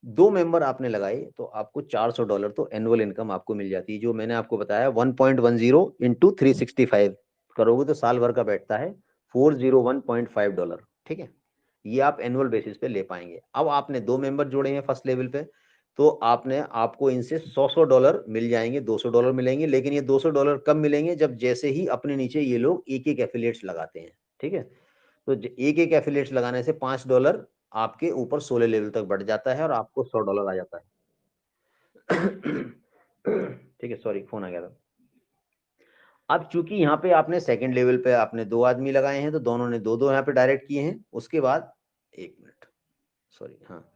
2 मेंबर आपने लगाए तो आपको $400 तो एनुअल इनकम आपको मिल जाती है, जो मैंने आपको बताया 1.10 इंटू 365 करोगे तो साल भर का बैठता है $401.5। ठीक है, ये आप एनुअल बेसिस पे ले पाएंगे। अब आपने 2 मेंबर जोड़े हैं फर्स्ट लेवल पे, तो आपको इनसे $100 मिल जाएंगे, $200 मिलेंगे। लेकिन ये $200 कब मिलेंगे? जब जैसे ही अपने नीचे ये लोग एक-एक एफिलिएट्स लगाते हैं। ठीक है, तो एक-एक एफिलिएट्स लगाने से $5 आपके ऊपर 16 लेवल तक बढ़ जाता है और आपको $100 आ जाता है। ठीक है, सॉरी फोन आ गया था। अब चूंकि यहाँ पे आपने सेकंड लेवल पे आपने 2 आदमी लगाए हैं, तो दोनों ने 2-2 यहाँ पे डायरेक्ट किए हैं। उसके बाद 1 मिनट, सॉरी, हाँ,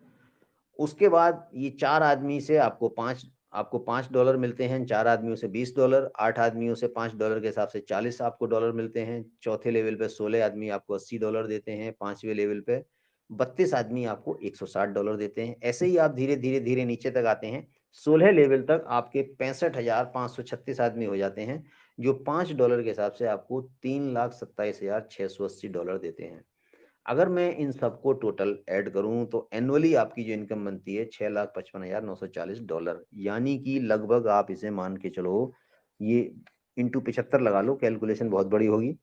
उसके बाद ये 4 आदमी से आपको $5 मिलते हैं, 4 आदमियों से $20, 8 आदमियों से $5 के हिसाब से 40 आपको डॉलर मिलते हैं। चौथे लेवल पे 16 आदमी आपको $80 देते हैं। 5वें लेवल पे 32 आदमी आपको $160 देते हैं। ऐसे ही आप धीरे धीरे धीरे नीचे तक आते हैं। 16 लेवल तक आपके 65,536 आदमी हो जाते हैं, जो $5 के हिसाब से आपको $3,27,680 देते हैं। अगर मैं इन सबको टोटल ऐड करूं तो एनुअली आपकी जो इनकम बनती है $6,55,940, यानी कि लगभग आप इसे मान के चलो, ये इंटू 75 लगा लो, कैलकुलेशन बहुत बड़ी होगी।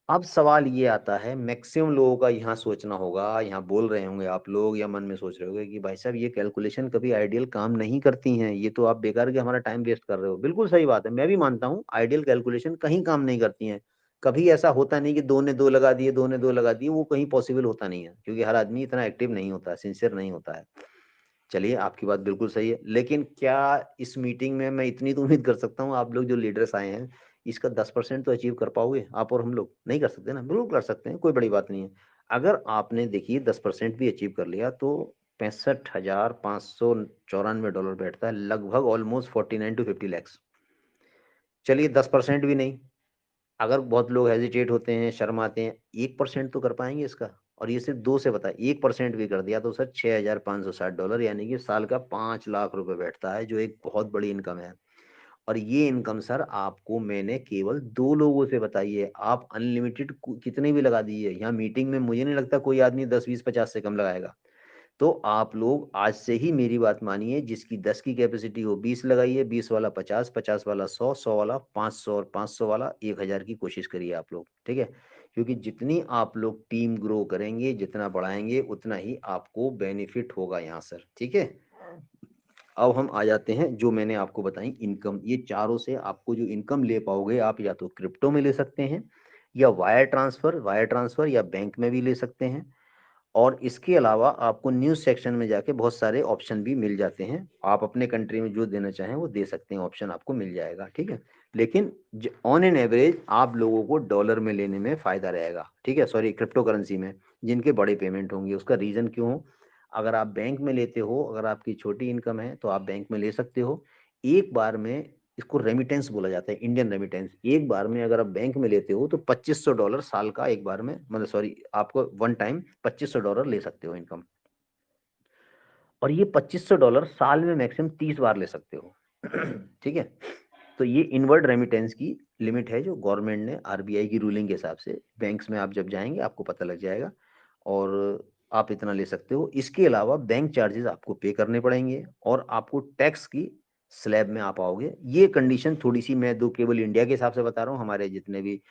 अब सवाल ये आता है, मैक्सिमम लोगों का यहाँ सोचना होगा, यहाँ बोल रहे होंगे आप लोग या मन में सोच रहे होंगे कि भाई साहब ये कैलकुलेशन कभी आइडियल काम नहीं करती हैं, ये तो आप बेकार के हमारा टाइम वेस्ट कर रहे हो। बिल्कुल सही बात है, मैं भी मानता हूँ आइडियल कैलकुलेशन कहीं काम नहीं करती हैं। कभी ऐसा होता नहीं कि 2 ने 2 लगा दिए, 2 ने 2 लगा दिए, वो कहीं पॉसिबल होता नहीं है, क्योंकि हर आदमी इतना एक्टिव नहीं होता है, सिंसियर नहीं होता है। चलिए, आपकी बात बिल्कुल सही है, लेकिन क्या इस मीटिंग में मैं इतनी तो उम्मीद कर सकता हूँ, आप लोग जो लीडर्स आए हैं, इसका 10% तो अचीव कर पाओगे? आप और हम लोग नहीं कर सकते ना? बिल्कुल कर सकते हैं, कोई बड़ी बात नहीं है। अगर आपने देखिए 10% भी अचीव कर लिया तो $65,594 बैठता है, लगभग ऑलमोस्ट 49 to 50 lakhs। चलिए 10% भी नहीं, अगर बहुत लोग हेजिटेट होते हैं, शर्माते हैं, 1% तो कर पाएंगे इसका। और ये सिर्फ 2 से बताए, 1% भी कर दिया तो सर $6,560, यानी कि साल का 5 लाख रुपए बैठता है, जो एक बहुत बड़ी इनकम है। और ये इनकम सर आपको मैंने केवल 2 लोगों से बताई है। आप अनलिमिटेड कितने भी लगा दीजिए, यहाँ मीटिंग में मुझे नहीं लगता कोई आदमी 10, 20, 50 से कम लगाएगा। तो आप लोग आज से ही मेरी बात मानिए, जिसकी 10 की कैपेसिटी हो 20 लगाइए, 20 वाला 50, 50 वाला 100, 100 वाला 500 और 500 वाला 1000 की कोशिश करिए आप लोग। ठीक है, क्योंकि जितनी आप लोग टीम ग्रो करेंगे, जितना बढ़ाएंगे, उतना ही आपको बेनिफिट होगा यहाँ सर। ठीक है, अब हम आ जाते हैं जो मैंने आपको बताई इनकम। ये चारों से आपको जो इनकम ले पाओगे, आप या तो क्रिप्टो में ले सकते हैं, या वायर ट्रांसफर या बैंक में भी ले सकते हैं। और इसके अलावा आपको न्यूज़ सेक्शन में जाके बहुत सारे ऑप्शन भी मिल जाते हैं, आप अपने कंट्री में जो देना चाहें वो दे सकते हैं, ऑप्शन आपको मिल जाएगा। ठीक है, लेकिन ऑन एन एवरेज आप लोगों को डॉलर में लेने में फायदा रहेगा। ठीक है, सॉरी, क्रिप्टो करेंसी में, जिनके बड़े पेमेंट होंगे। उसका रीजन क्यों हो? अगर आप बैंक में लेते हो, अगर आपकी छोटी इनकम है तो आप बैंक में ले सकते हो। एक बार में, इसको रेमिटेंस बोला जाता है, इंडियन रेमिटेंस। एक बार में अगर आप बैंक में लेते हो तो $2500 साल का, एक बार में, मतलब सॉरी, आपको वन टाइम $2500 ले सकते हो इनकम। और ये $2500 साल में मैक्सिमम 30 बार ले सकते हो। ठीक है, तो ये इनवर्ड रेमिटेंस की लिमिट है, जो गवर्नमेंट ने आरबीआई की रूलिंग के हिसाब से, बैंक्स में आप जब जाएंगे आपको पता लग जाएगा, और आप इतना ले सकते हो। इसके अलावा बैंक चार्जेस आपको पे करने पड़ेंगे, और आपको टैक्स की स्लैब में आप आओगे। ये कंडीशन थोड़ी सी, मैं दो केवल इंडिया के हिसाब से बता रहा हूँ, हमारे जितने भी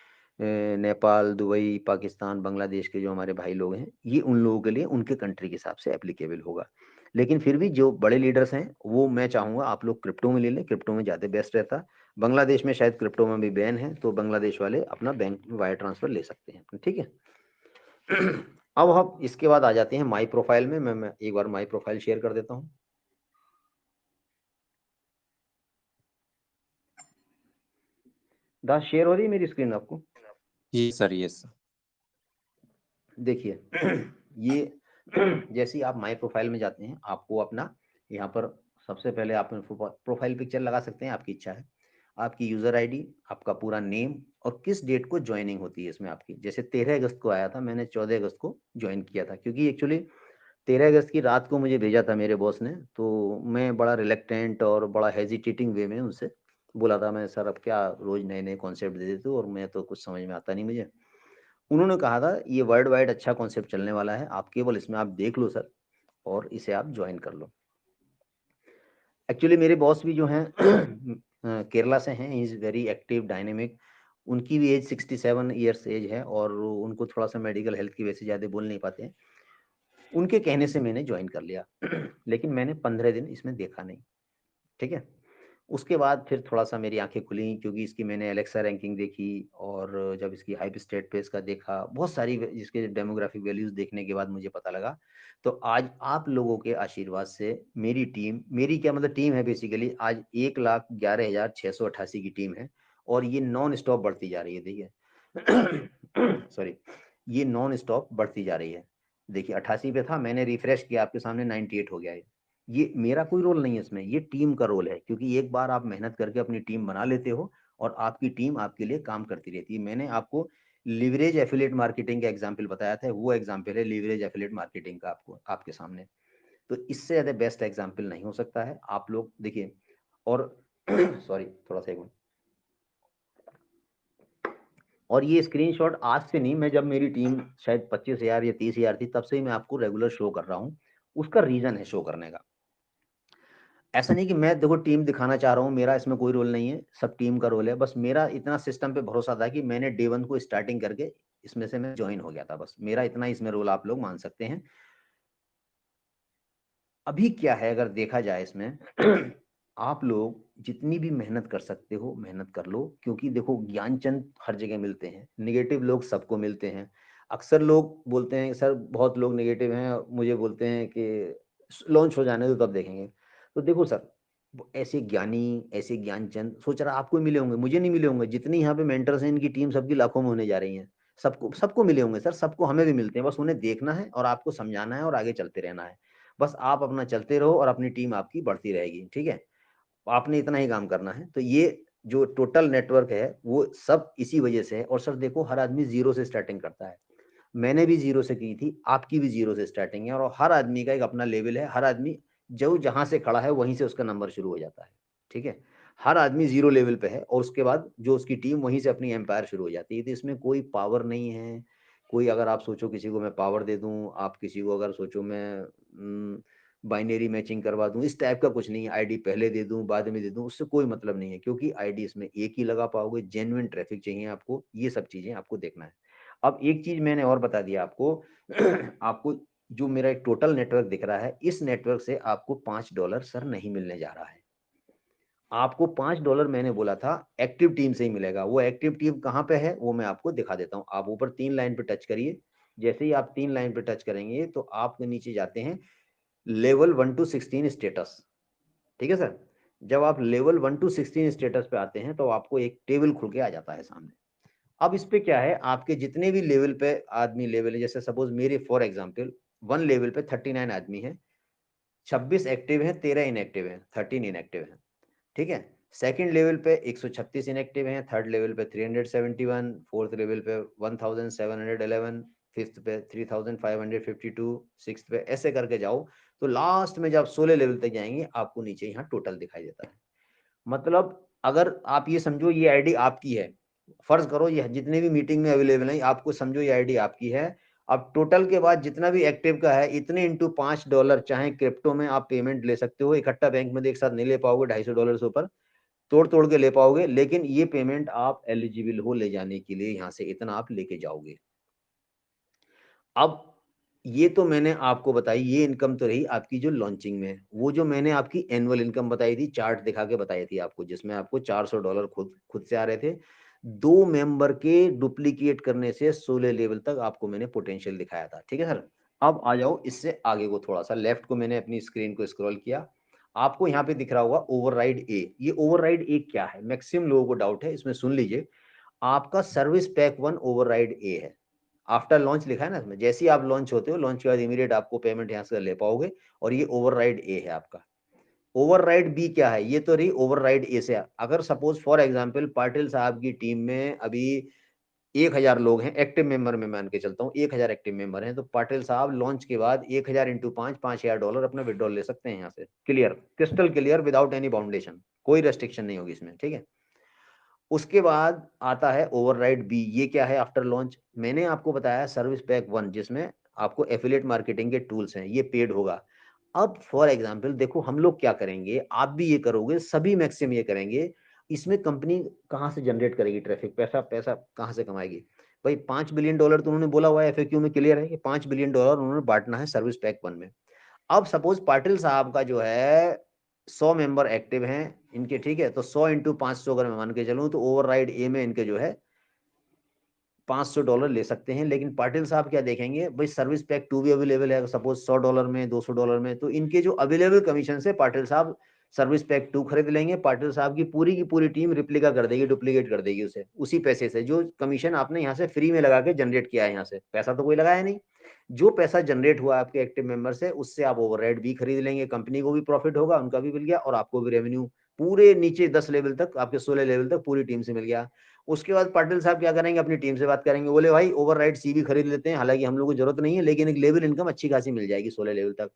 नेपाल, दुबई, पाकिस्तान, बांग्लादेश के जो हमारे भाई लोग हैं, ये उन लोगों के लिए उनके कंट्री के हिसाब से एप्लीकेबल होगा। लेकिन फिर भी जो बड़े लीडर्स हैं, वो मैं चाहूंगा आप लोग क्रिप्टो में ले लें, क्रिप्टो में ज़्यादा बेस्ट रहता। बांग्लादेश में शायद क्रिप्टो में भी बैन है, तो बांग्लादेश वाले अपना बैंक में वायर ट्रांसफर ले सकते हैं। ठीक है। अब हम इसके बाद आ जाते हैं माई प्रोफाइल में। मैं एक बार माई प्रोफाइल शेयर कर देता हूँ। दास, शेयर हो रही है मेरी स्क्रीन आपको? Yes sir. देखिए, ये जैसे ही आप माई प्रोफाइल में जाते हैं, आपको अपना यहाँ पर सबसे पहले आप प्रोफाइल पिक्चर लगा सकते हैं, आपकी इच्छा है। आपकी यूज़र आईडी, आपका पूरा नेम, और किस डेट को ज्वाइनिंग होती है इसमें आपकी। जैसे 13 अगस्त को आया था, मैंने 14 अगस्त को ज्वाइन किया था, क्योंकि एक्चुअली 13 अगस्त की रात को मुझे भेजा था मेरे बॉस ने, तो मैं बड़ा रिलेक्टेंट और बड़ा हेजिटेटिंग वे में उनसे बोला था, मैं सर अब क्या रोज नए नए कॉन्सेप्ट दे देते हो और मैं तो कुछ समझ में आता नहीं मुझे। उन्होंने कहा था ये वर्ल्ड वाइड अच्छा कॉन्सेप्ट चलने वाला है, आप केवल इसमें आप देख लो सर और इसे आप ज्वाइन कर लो। एक्चुअली मेरे बॉस भी जो हैं केरला से हैं, इज वेरी एक्टिव डायनेमिक। उनकी भी एज 67 ईयर्स एज है और उनको थोड़ा सा मेडिकल हेल्थ की वजह से ज़्यादा बोल नहीं पाते हैं। उनके कहने से मैंने ज्वाइन कर लिया लेकिन मैंने 15 दिन इसमें देखा नहीं, ठीक है। उसके बाद फिर थोड़ा-सा मेरी आँखें खुली क्योंकि इसकी मैंने एलेक्सा रैंकिंग देखी और जब इसकी हाइप स्टेट पे इसका देखा, बहुत सारी व इसके डेमोग्राफिक वैल्यूज़ देखने के बाद मुझे पता लगा। तो आज आप लोगों के आशीर्वाद से मेरी टीम, मेरी क्या मतलब टीम है बेसिकली, आज 1,11,688 की टीम है और ये नॉन स्टॉप बढ़ती जा रही है, देखिए। सॉरी, ये नॉन स्टॉप बढ़ती जा रही है। देखिए 88 पे था, मैंने रिफ्रेश किया, आपके सामने 98 हो गया है। ये मेरा कोई रोल नहीं है इसमें, ये टीम का रोल है क्योंकि एक बार आप मेहनत करके अपनी टीम बना लेते हो और आपकी टीम आपके लिए काम करती रहती है। मैंने आपको लिवरेज एफिलिएट मार्केटिंग का एग्जांपल बताया था, वो एग्जांपल है लिवरेज एफिलिएट मार्केटिंग का आपको आपके सामने। तो इससे ज़्यादा बेस्ट एग्जांपल नहीं हो सकता है। आप लोग देखिए और सॉरी थोड़ा सा एक मिनट। और ये स्क्रीनशॉट आज से नहीं, मैं जब मेरी टीम शायद 25,000 या 30,000 थी तब से ही मैं आपको रेगुलर शो कर रहा हूँ। उसका रीज़न है शो करने का। ऐसा नहीं कि मैं देखो टीम दिखाना चाह रहा हूँ, मेरा इसमें कोई रोल नहीं है, सब टीम का रोल है। बस मेरा इतना सिस्टम पे भरोसा था कि मैंने डे 1 को स्टार्टिंग करके इसमें से मैं जॉइन हो गया था, बस मेरा इतना इसमें रोल आप लोग मान सकते हैं। अभी क्या है अगर देखा जाए इसमें आप लोग जितनी भी मेहनत कर सकते हो मेहनत कर लो, क्योंकि देखो ज्ञानचंद हर जगह मिलते हैं, नेगेटिव लोग सबको मिलते हैं। अक्सर लोग बोलते हैं सर बहुत लोग नेगेटिव हैं, मुझे बोलते हैं कि लॉन्च हो जाने दो तब देखेंगे। तो देखो सर, ऐसे ज्ञानी ऐसे ज्ञानचंद सोच रहा आपको मिले होंगे, मुझे नहीं मिले होंगे। जितनी यहाँ पे मेंटर्स हैं इनकी टीम सबकी लाखों में होने जा रही है, सबको सबको मिले होंगे सर, सबको हमें भी मिलते हैं। बस उन्हें देखना है और आपको समझाना है और आगे चलते रहना है। बस आप अपना चलते रहो और अपनी टीम आपकी बढ़ती रहेगी, ठीक है। आपने इतना ही काम करना है। तो ये जो टोटल नेटवर्क है वो सब इसी वजह से है। और सर देखो हर आदमी जीरो से स्टार्टिंग करता है, मैंने भी जीरो से की थी, आपकी भी जीरो से स्टार्टिंग है और हर आदमी का एक अपना लेवल है। हर आदमी जो जहां से खड़ा है वहीं से उसका नंबर शुरू हो जाता है, ठीक है। हर आदमी जीरो लेवल पे है और उसके बाद जो उसकी टीम वहीं से अपनी एम्पायर शुरू हो जाती है। तो इसमें कोई पावर नहीं है। कोई अगर आप सोचो किसी को मैं पावर दे दूं, आप किसी को अगर सोचो मैं बाइनरी मैचिंग करवा दूं, इस टाइप का कुछ नहीं है। आईडी पहले दे दूं बाद में दे दूं, उससे कोई मतलब नहीं है, क्योंकि आईडी इसमें एक ही लगा पाओगे। जेन्युइन ट्रैफिक चाहिए आपको, ये सब चीजें आपको देखना है। अब एक चीज मैंने और बता दिया आपको आपको जो मेरा एक टोटल नेटवर्क दिख रहा है, इस नेटवर्क से आपको $5 सर नहीं मिलने जा रहा है। आपको $5 मैंने बोला था एक्टिव टीम से ही मिलेगा। वो एक्टिव टीम कहाँ पे है वो मैं आपको दिखा देता हूँ। आप ऊपर 3 लाइन पे टच करिए। जैसे ही आप 3 लाइन पे टच करेंगे तो आपके नीचे जाते हैं लेवल 1 टू 16 स्टेटस, ठीक है सर। जब आप लेवल 1 टू 16 स्टेटस पे आते हैं तो आपको एक टेबल खुल के आ जाता है सामने। अब इस पे क्या है, आपके जितने भी लेवल पे आदमी लेवल है, जैसे सपोज मेरे फॉर एग्जांपल 1 लेवल पे 39 आदमी है, 26 एक्टिव हैं, 13 इनएक्टिव हैं, 13 इनएक्टिव हैं, ठीक है। सेकंड लेवल पे 136 इनएक्टिव हैं, थर्ड लेवल पे 371, फोर्थ लेवल पे 1711, फिफ्थ पे 3552, सिक्स्थ पे ऐसे करके जाओ। तो लास्ट में जब 16 लेवल तक जाएंगे आपको नीचे यहाँ टोटल दिखाई देता है। मतलब अगर आप ये समझो ये आईडी आपकी है, फर्ज करो ये जितने भी मीटिंग में अवेलेबल है आपको समझो ये आईडी आपकी है। अब टोटल के बाद जितना भी एक्टिव का है इतने इंटू $5, चाहे क्रिप्टो में आप पेमेंट ले सकते हो। इकट्ठा बैंक में एक साथ नहीं ले पाओगे, $250 से ऊपर तोड़ तोड़ के ले पाओगे, लेकिन ये पेमेंट आप एलिजिबल हो ले जाने के लिए, यहाँ से इतना आप लेके जाओगे। अब ये तो मैंने आपको बताई, ये इनकम तो रही आपकी जो लॉन्चिंग में। वो जो मैंने आपकी एनुअल इनकम बताई थी, चार्ट दिखा के बताई थी आपको, जिसमें आपको $400 खुद से आ रहे थे। 2 मेंबर के डुप्लीकेट करने से 16 लेवल तक आपको मैंने पोटेंशियल दिखाया था, ठीक है सर। अब आ जाओ इससे आगे को, थोड़ा सा लेफ्ट को मैंने अपनी स्क्रीन को स्क्रॉल किया। आपको यहाँ पे दिख रहा होगा ओवरराइड ए। ये ओवरराइड ए क्या है, मैक्सिमम लोगों को डाउट है, इसमें सुन लीजिए। आपका सर्विस पैक 1 ओवरराइड ए है। आफ्टर लॉन्च लिखा है ना इसमें, जैसे ही आप लॉन्च होते हो, लॉन्च के बाद इमीडिएट आपको पेमेंट यहाँ से ले पाओगे, और ये ओवरराइड ए है आपका। ओवरराइड बी क्या है, ये तो रही ओवरराइड ए से। अगर सपोज फॉर एग्जांपल पाटिल साहब की टीम में अभी 1000 लोग हैं एक्टिव मेंबर में, मान के चलता हूँ 1000 एक्टिव मेंबर हैं, तो पाटिल साहब लॉन्च के बाद 1000 इंटू 5,000 अपना विड्रॉल ले सकते हैं यहाँ से, clear, crystal clear, without any boundation, कोई रेस्ट्रिक्शन नहीं होगी इसमें, ठीक है। उसके बाद आता है ओवरराइड बी, ये क्या है आफ्टर लॉन्च, मैंने आपको बताया सर्विस पैक 1 जिसमें आपको एफिलिएट मार्केटिंग के टूल्स हैं, ये पेड होगा। अब फॉर एग्जांपल देखो हम लोग क्या करेंगे, आप भी ये करोगे, सभी मैक्सिम ये करेंगे, इसमें कंपनी कहाँ से जनरेट करेगी ट्रैफिक, पैसा पैसा कहाँ से कमाएगी भाई, $5 बिलियन तो उन्होंने बोला हुआ है, एफएक्यू में क्लियर है कि $5 बिलियन उन्होंने बांटना है सर्विस पैक 1 में। अब सपोज पाटिल साहब का जो है 100 मेंबर एक्टिव हैं इनके, ठीक है, तो 100 इंटू 500 अगर मैं मान के चलूं तो ओवरराइड ए में इनके जो है $500 ले सकते हैं। लेकिन पाटिल साहब क्या देखेंगे भाई, सर्विस पैक 2 भी अवेलेबल है, सपोज $100 में, $200 में, तो इनके जो अवेलेबल कमीशन से पाटिल साहब सर्विस पैक 2 खरीद लेंगे, पाटिल साहब की पूरी टीम रिप्लिका कर देगी, डुप्लीकेट कर देगी उसे, उसी पैसे से जो कमीशन आपने यहाँ से फ्री में लगा के जनरेट किया है, यहाँ से पैसा तो कोई लगाया नहीं, जो पैसा जनरेट हुआ आपके एक्टिव मेंबर से उससे आप ओवरराइड भी खरीद लेंगे, कंपनी को भी प्रॉफिट होगा, उनका भी मिल गया, और आपको भी रेवेन्यू पूरे नीचे 10 लेवल तक, आपके 16 लेवल तक पूरी टीम से मिल गया। उसके बाद पाटिल साहब क्या करेंगे, अपनी टीम से बात करेंगे, बोले भाई ओवरराइड सी भी खरीद लेते हैं, हालांकि हम लोग को जरूरत नहीं है, लेकिन एक लेवल इनकम अच्छी खासी मिल जाएगी 16 लेवल तक।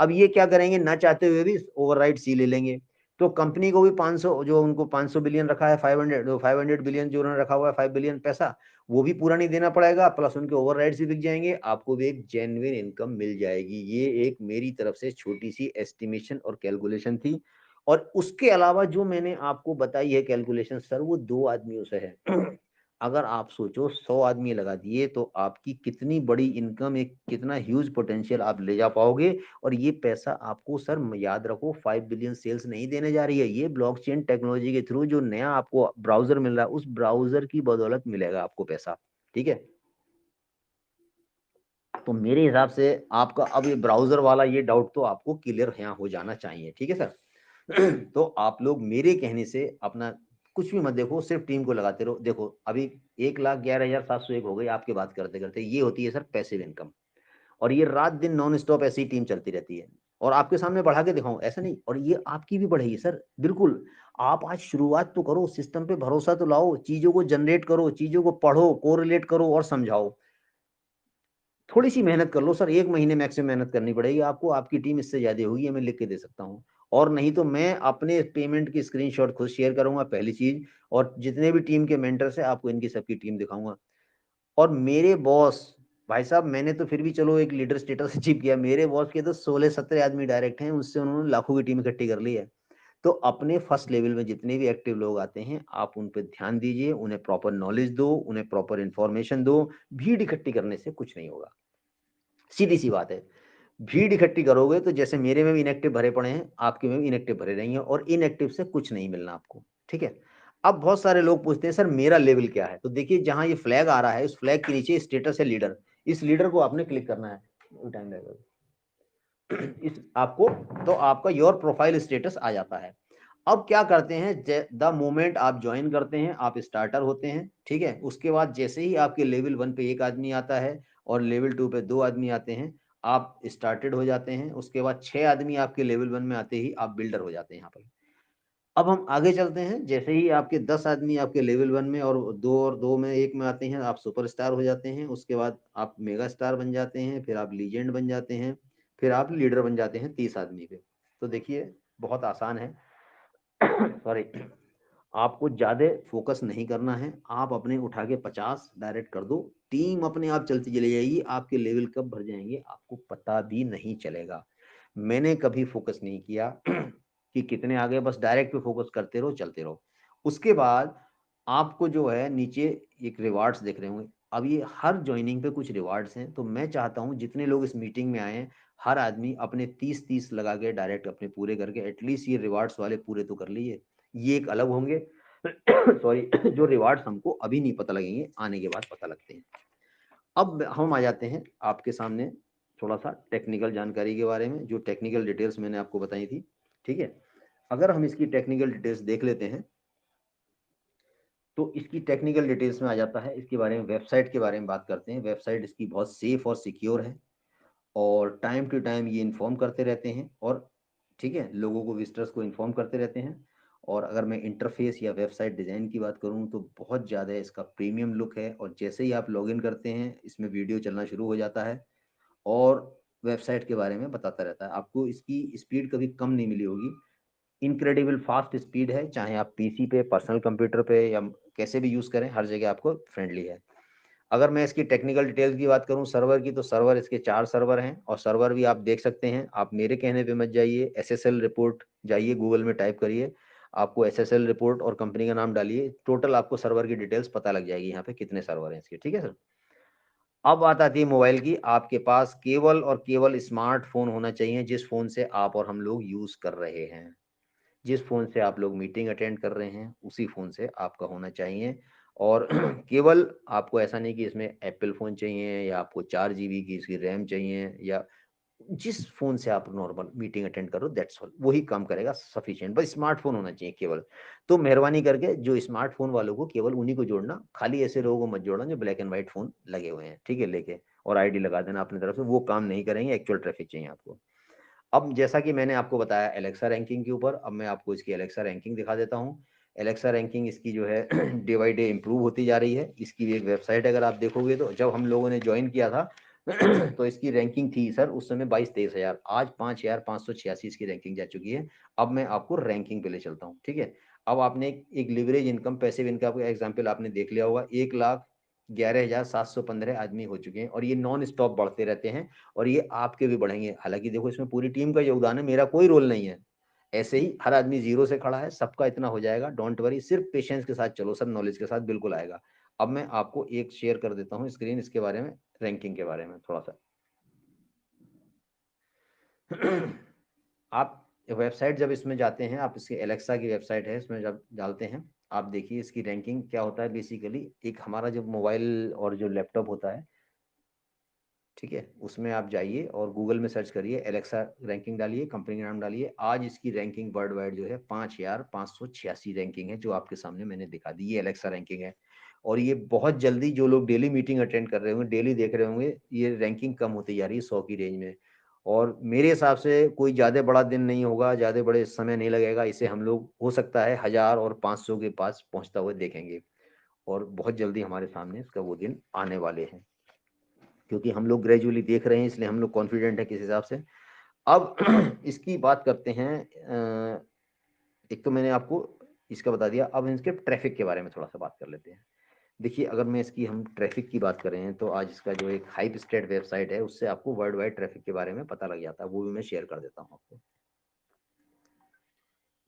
अब ये क्या करेंगे, ना चाहते हुए भी ओवरराइड सी ले लेंगे, तो कंपनी को भी 500, जो उनको 500 बिलियन रखा है, 500 बिलियन जो उन्होंने रखा हुआ है, 5 बिलियन पैसा, वो भी पूरा नहीं देना पड़ेगा, प्लस उनके ओवरराइड्स भी बिक जाएंगे, आपको भी एक जेन्युइन इनकम मिल जाएगी। ये एक मेरी तरफ से छोटी सी एस्टिमेशन और कैलकुलेशन थी, और उसके अलावा जो मैंने आपको बताई है कैलकुलेशन सर, वो 2 आदमियों से है। अगर आप सोचो 100 आदमी लगा दिए तो आपकी कितनी बड़ी इनकम, एक कितना ह्यूज पोटेंशियल आप ले जा पाओगे। और ये पैसा आपको सर याद रखो 5 बिलियन सेल्स नहीं देने जा रही है, ये ब्लॉकचेन टेक्नोलॉजी के थ्रू जो नया आपको ब्राउजर मिल रहा है, उस ब्राउजर की बदौलत मिलेगा आपको पैसा, ठीक है। तो मेरे हिसाब से आपका अब ये ब्राउजर वाला ये डाउट तो आपको क्लियर यहाँ हो जाना चाहिए, ठीक है सर। तो आप लोग मेरे कहने से अपना कुछ भी मत देखो, सिर्फ टीम को लगाते रहो। देखो अभी 1,11,701 हो गई आपके बात करते करते, ये होती है सर पैसिव इनकम, और ये रात दिन नॉन स्टॉप ऐसी ही टीम चलती रहती है, और आपके सामने बढ़ा के दिखाऊं ऐसा नहीं, और ये आपकी भी बढ़ेगी सर, बिल्कुल। आप आज शुरुआत तो करो, सिस्टम पे भरोसा तो लाओ, चीजों को जनरेट करो, चीजों को पढ़ो, कोरिलेट करो और समझाओ, थोड़ी सी मेहनत कर लो सर, 1 महीने मैक्सिमम मेहनत करनी पड़ेगी आपको, आपकी टीम इससे ज्यादा होगी, मैं लिख के दे सकता हूँ। और नहीं तो मैं अपने पेमेंट की स्क्रीनशॉट खुद शेयर करूंगा पहली चीज, और जितने भी टीम के मेंटर्स है आपको इनकी सबकी टीम दिखाऊंगा। और मेरे बॉस, भाई साहब मैंने तो फिर भी चलो एक लीडर स्टेटस अचीव किया, मेरे बॉस के तो 16-17 आदमी डायरेक्ट हैं, उससे उन्होंने लाखों की टीम इकट्ठी कर ली है। तो अपने फर्स्ट लेवल में जितने भी एक्टिव लोग आते हैं आप उन पर ध्यान दीजिए, उन्हें प्रॉपर नॉलेज दो, उन्हें प्रॉपर इंफॉर्मेशन दो, भीड़ इकट्ठी करने से कुछ नहीं होगा, सीधी सी बात है। भीड़ इकट्ठी करोगे तो जैसे मेरे में भी इनएक्टिव भरे पड़े हैं, आपके में भी इनएक्टिव भरे रहेंगे, और इनएक्टिव से कुछ नहीं मिलना आपको, ठीक है। अब बहुत सारे लोग पूछते हैं सर मेरा लेवल क्या है, तो देखिए जहां ये फ्लैग आ रहा है उस फ्लैग के नीचे स्टेटस है लीडर, इस लीडर को आपने क्लिक करना है, टाइम लगेगा इस आपको, तो आपका योर प्रोफाइल स्टेटस आ जाता है। अब क्या करते हैं, द मोमेंट आप ज्वाइन करते हैं आप स्टार्टर होते हैं, ठीक है, उसके बाद जैसे ही आपके लेवल 1 पे 1 आदमी आता है और लेवल 2 पे 2 आदमी आते हैं, आप स्टार्टेड हो जाते हैं। उसके बाद 6 आदमी आपके लेवल 1 में आते ही आप बिल्डर हो जाते हैं यहाँ पर। अब हम आगे चलते हैं, जैसे ही आपके 10 आदमी आपके लेवल 1 में और 2 में 1 में आते हैं, आप सुपरस्टार हो जाते हैं। उसके बाद आप मेगा स्टार बन जाते हैं, फिर आप लीजेंड बन जाते हैं, फिर आप लीडर बन जाते हैं 30 आदमी पे। तो देखिए बहुत आसान है। सॉरी, आपको ज्यादा फोकस नहीं करना है, आप अपने उठा के 50 डायरेक्ट कर दो, टीम अपने आप चलती चली जाएगी, आपके लेवल कब भर जाएंगे आपको पता भी नहीं चलेगा। मैंने कभी फोकस नहीं किया कि कितने आगे, बस डायरेक्ट पे फोकस करते रहो, चलते रहो। उसके बाद आपको जो है नीचे एक रिवार्ड्स देख रहे होंगे, अब ये हर ज्वाइनिंग पे कुछ रिवार्ड्स हैं, तो मैं चाहता हूँ जितने लोग इस मीटिंग में आए हैं हर आदमी अपने 30-30 लगा के डायरेक्ट अपने पूरे करके एटलीस्ट ये रिवार्ड्स वाले पूरे तो कर लीजिए, ये एक अलग होंगे। सॉरी, जो रिवार्ड्स हमको अभी नहीं पता लगेंगे, आने के बाद पता लगते हैं। अब हम आ जाते हैं आपके सामने थोड़ा सा टेक्निकल जानकारी के बारे में, जो टेक्निकल डिटेल्स मैंने आपको बताई थी, ठीक है। अगर हम इसकी टेक्निकल डिटेल्स देख लेते हैं तो इसकी टेक्निकल डिटेल्स में आ जाता है, इसके बारे में वेबसाइट के बारे में बात करते हैं। वेबसाइट इसकी बहुत सेफ और सिक्योर है, और टाइम टू टाइम ये इन्फॉर्म करते रहते हैं, और ठीक है लोगों को, विजिटर्स को इन्फॉर्म करते रहते हैं। और अगर मैं इंटरफेस या वेबसाइट डिज़ाइन की बात करूँ तो बहुत ज़्यादा इसका प्रीमियम लुक है, और जैसे ही आप लॉगिन करते हैं इसमें वीडियो चलना शुरू हो जाता है और वेबसाइट के बारे में बताता रहता है। आपको इसकी स्पीड कभी कम नहीं मिली होगी, इनक्रेडिबल फास्ट स्पीड है, चाहे आप पीसी पे, पर्सनल कंप्यूटर पे या कैसे भी यूज़ करें, हर जगह आपको फ्रेंडली है। अगर मैं इसकी टेक्निकल डिटेल्स की बात करूं सर्वर की, तो सर्वर इसके 4 सर्वर हैं, और सर्वर भी आप देख सकते हैं। आप मेरे कहने पे मत जाइए, एसएसएल रिपोर्ट जाइए, गूगल में टाइप करिए, आपको एसएसएल रिपोर्ट और कंपनी का नाम डालिए, टोटल आपको सर्वर की डिटेल्स पता लग जाएगी यहाँ पे कितने सर्वर हैं इसके। ठीक है सर। अब बात आती है मोबाइल की। आपके पास केवल और केवल स्मार्टफोन होना चाहिए जिस फोन से आप और हम लोग यूज कर रहे हैं। जिस फ़ोन से आप लोग मीटिंग अटेंड कर रहे हैं उसी फ़ोन से आपका होना चाहिए। और केवल आपको ऐसा नहीं कि इसमें एप्पल फ़ोन चाहिए या आपको 4 GB की इसकी रैम चाहिए, या जिस फ़ोन से आप नॉर्मल मीटिंग अटेंड करो दैट्स ऑल, वही काम करेगा, सफिशिएंट। बस स्मार्टफ़ोन होना चाहिए केवल। तो मेहरबानी करके जो स्मार्टफ़ोन वालों को, केवल उन्हीं को जोड़ना, खाली ऐसे लोगों को मत जोड़ना जो ब्लैक एंड व्हाइट फ़ोन लगे हुए हैं, ठीक है, लेके और आईडी लगा देना अपनी तरफ से, वो काम नहीं करेंगे, एक्चुअल ट्रैफिक चाहिए आपको। अब जैसा कि मैंने आपको बताया एलेक्सा रैंकिंग के ऊपर, अब मैं आपको इसकी एलेक्सा रैंकिंग दिखा देता हूँ। एलेक्सा रैंकिंग इसकी जो है डे बाई डे इम्प्रूव होती जा रही है। इसकी भी एक वेबसाइट अगर आप देखोगे तो जब हम लोगों ने ज्वाइन किया था तो इसकी रैंकिंग थी सर उस समय 22-23 हज़ार, आज 5,586 इसकी रैंकिंग जा चुकी है। अब मैं आपको रैंकिंग पे ले चलता हूँ, ठीक है। अब आपने एक लिवरेज इनकम, पैसिव इनकम का एग्जाम्पल आपने देख लिया होगा, 1,11,715 आदमी हो चुके हैं, और ये नॉन स्टॉप बढ़ते रहते हैं, और ये आपके भी बढ़ेंगे। हालांकि देखो इसमें पूरी टीम का योगदान है, मेरा कोई रोल नहीं है। ऐसे ही हर आदमी जीरो से खड़ा है, सबका इतना हो जाएगा, डोंट वरी, सिर्फ पेशेंस के साथ चलो सर, नॉलेज के साथ बिल्कुल आएगा। अब मैं आपको एक शेयर कर देता हूँ स्क्रीन इसके बारे में, रैंकिंग के बारे में थोड़ा सा। आप वेबसाइट जब इसमें जाते हैं, आप इसके एलेक्सा की वेबसाइट है, इसमें जब डालते हैं आप देखिए इसकी रैंकिंग क्या होता है। बेसिकली एक हमारा जो मोबाइल और जो लैपटॉप होता है, ठीक है, उसमें आप जाइए और गूगल में सर्च करिए, एलेक्सा रैंकिंग डालिए, कंपनी का नाम डालिए। आज इसकी रैंकिंग वर्ल्ड वाइड जो है 5,586 रैंकिंग है, जो आपके सामने मैंने दिखा दी, ये एलेक्सा रैंकिंग है। और ये बहुत जल्दी, जो लोग डेली मीटिंग अटेंड कर रहे होंगे, डेली देख रहे होंगे, ये रैंकिंग कम होती जा रही है 100 की रेंज में। और मेरे हिसाब से कोई ज़्यादा बड़ा दिन नहीं होगा, ज़्यादा बड़े समय नहीं लगेगा, इसे हम लोग हो सकता है 1,000 और 500 के पास पहुंचता हुआ देखेंगे। और बहुत जल्दी हमारे सामने इसका वो दिन आने वाले हैं, क्योंकि हम लोग ग्रेजुअली देख रहे हैं, इसलिए हम लोग कॉन्फिडेंट है किस हिसाब से। अब इसकी बात करते हैं। एक तो मैंने आपको इसका बता दिया, अब इसके ट्रैफिक के बारे में थोड़ा सा बात कर लेते हैं। देखिए अगर मैं इसकी, हम ट्रैफिक की बात करें तो आज इसका जो एक हाइप स्टेट वेबसाइट है, उससे आपको वर्ल्ड वाइड ट्रैफिक के बारे में पता लग जाता है, वो भी मैं शेयर कर देता हूँ आपको।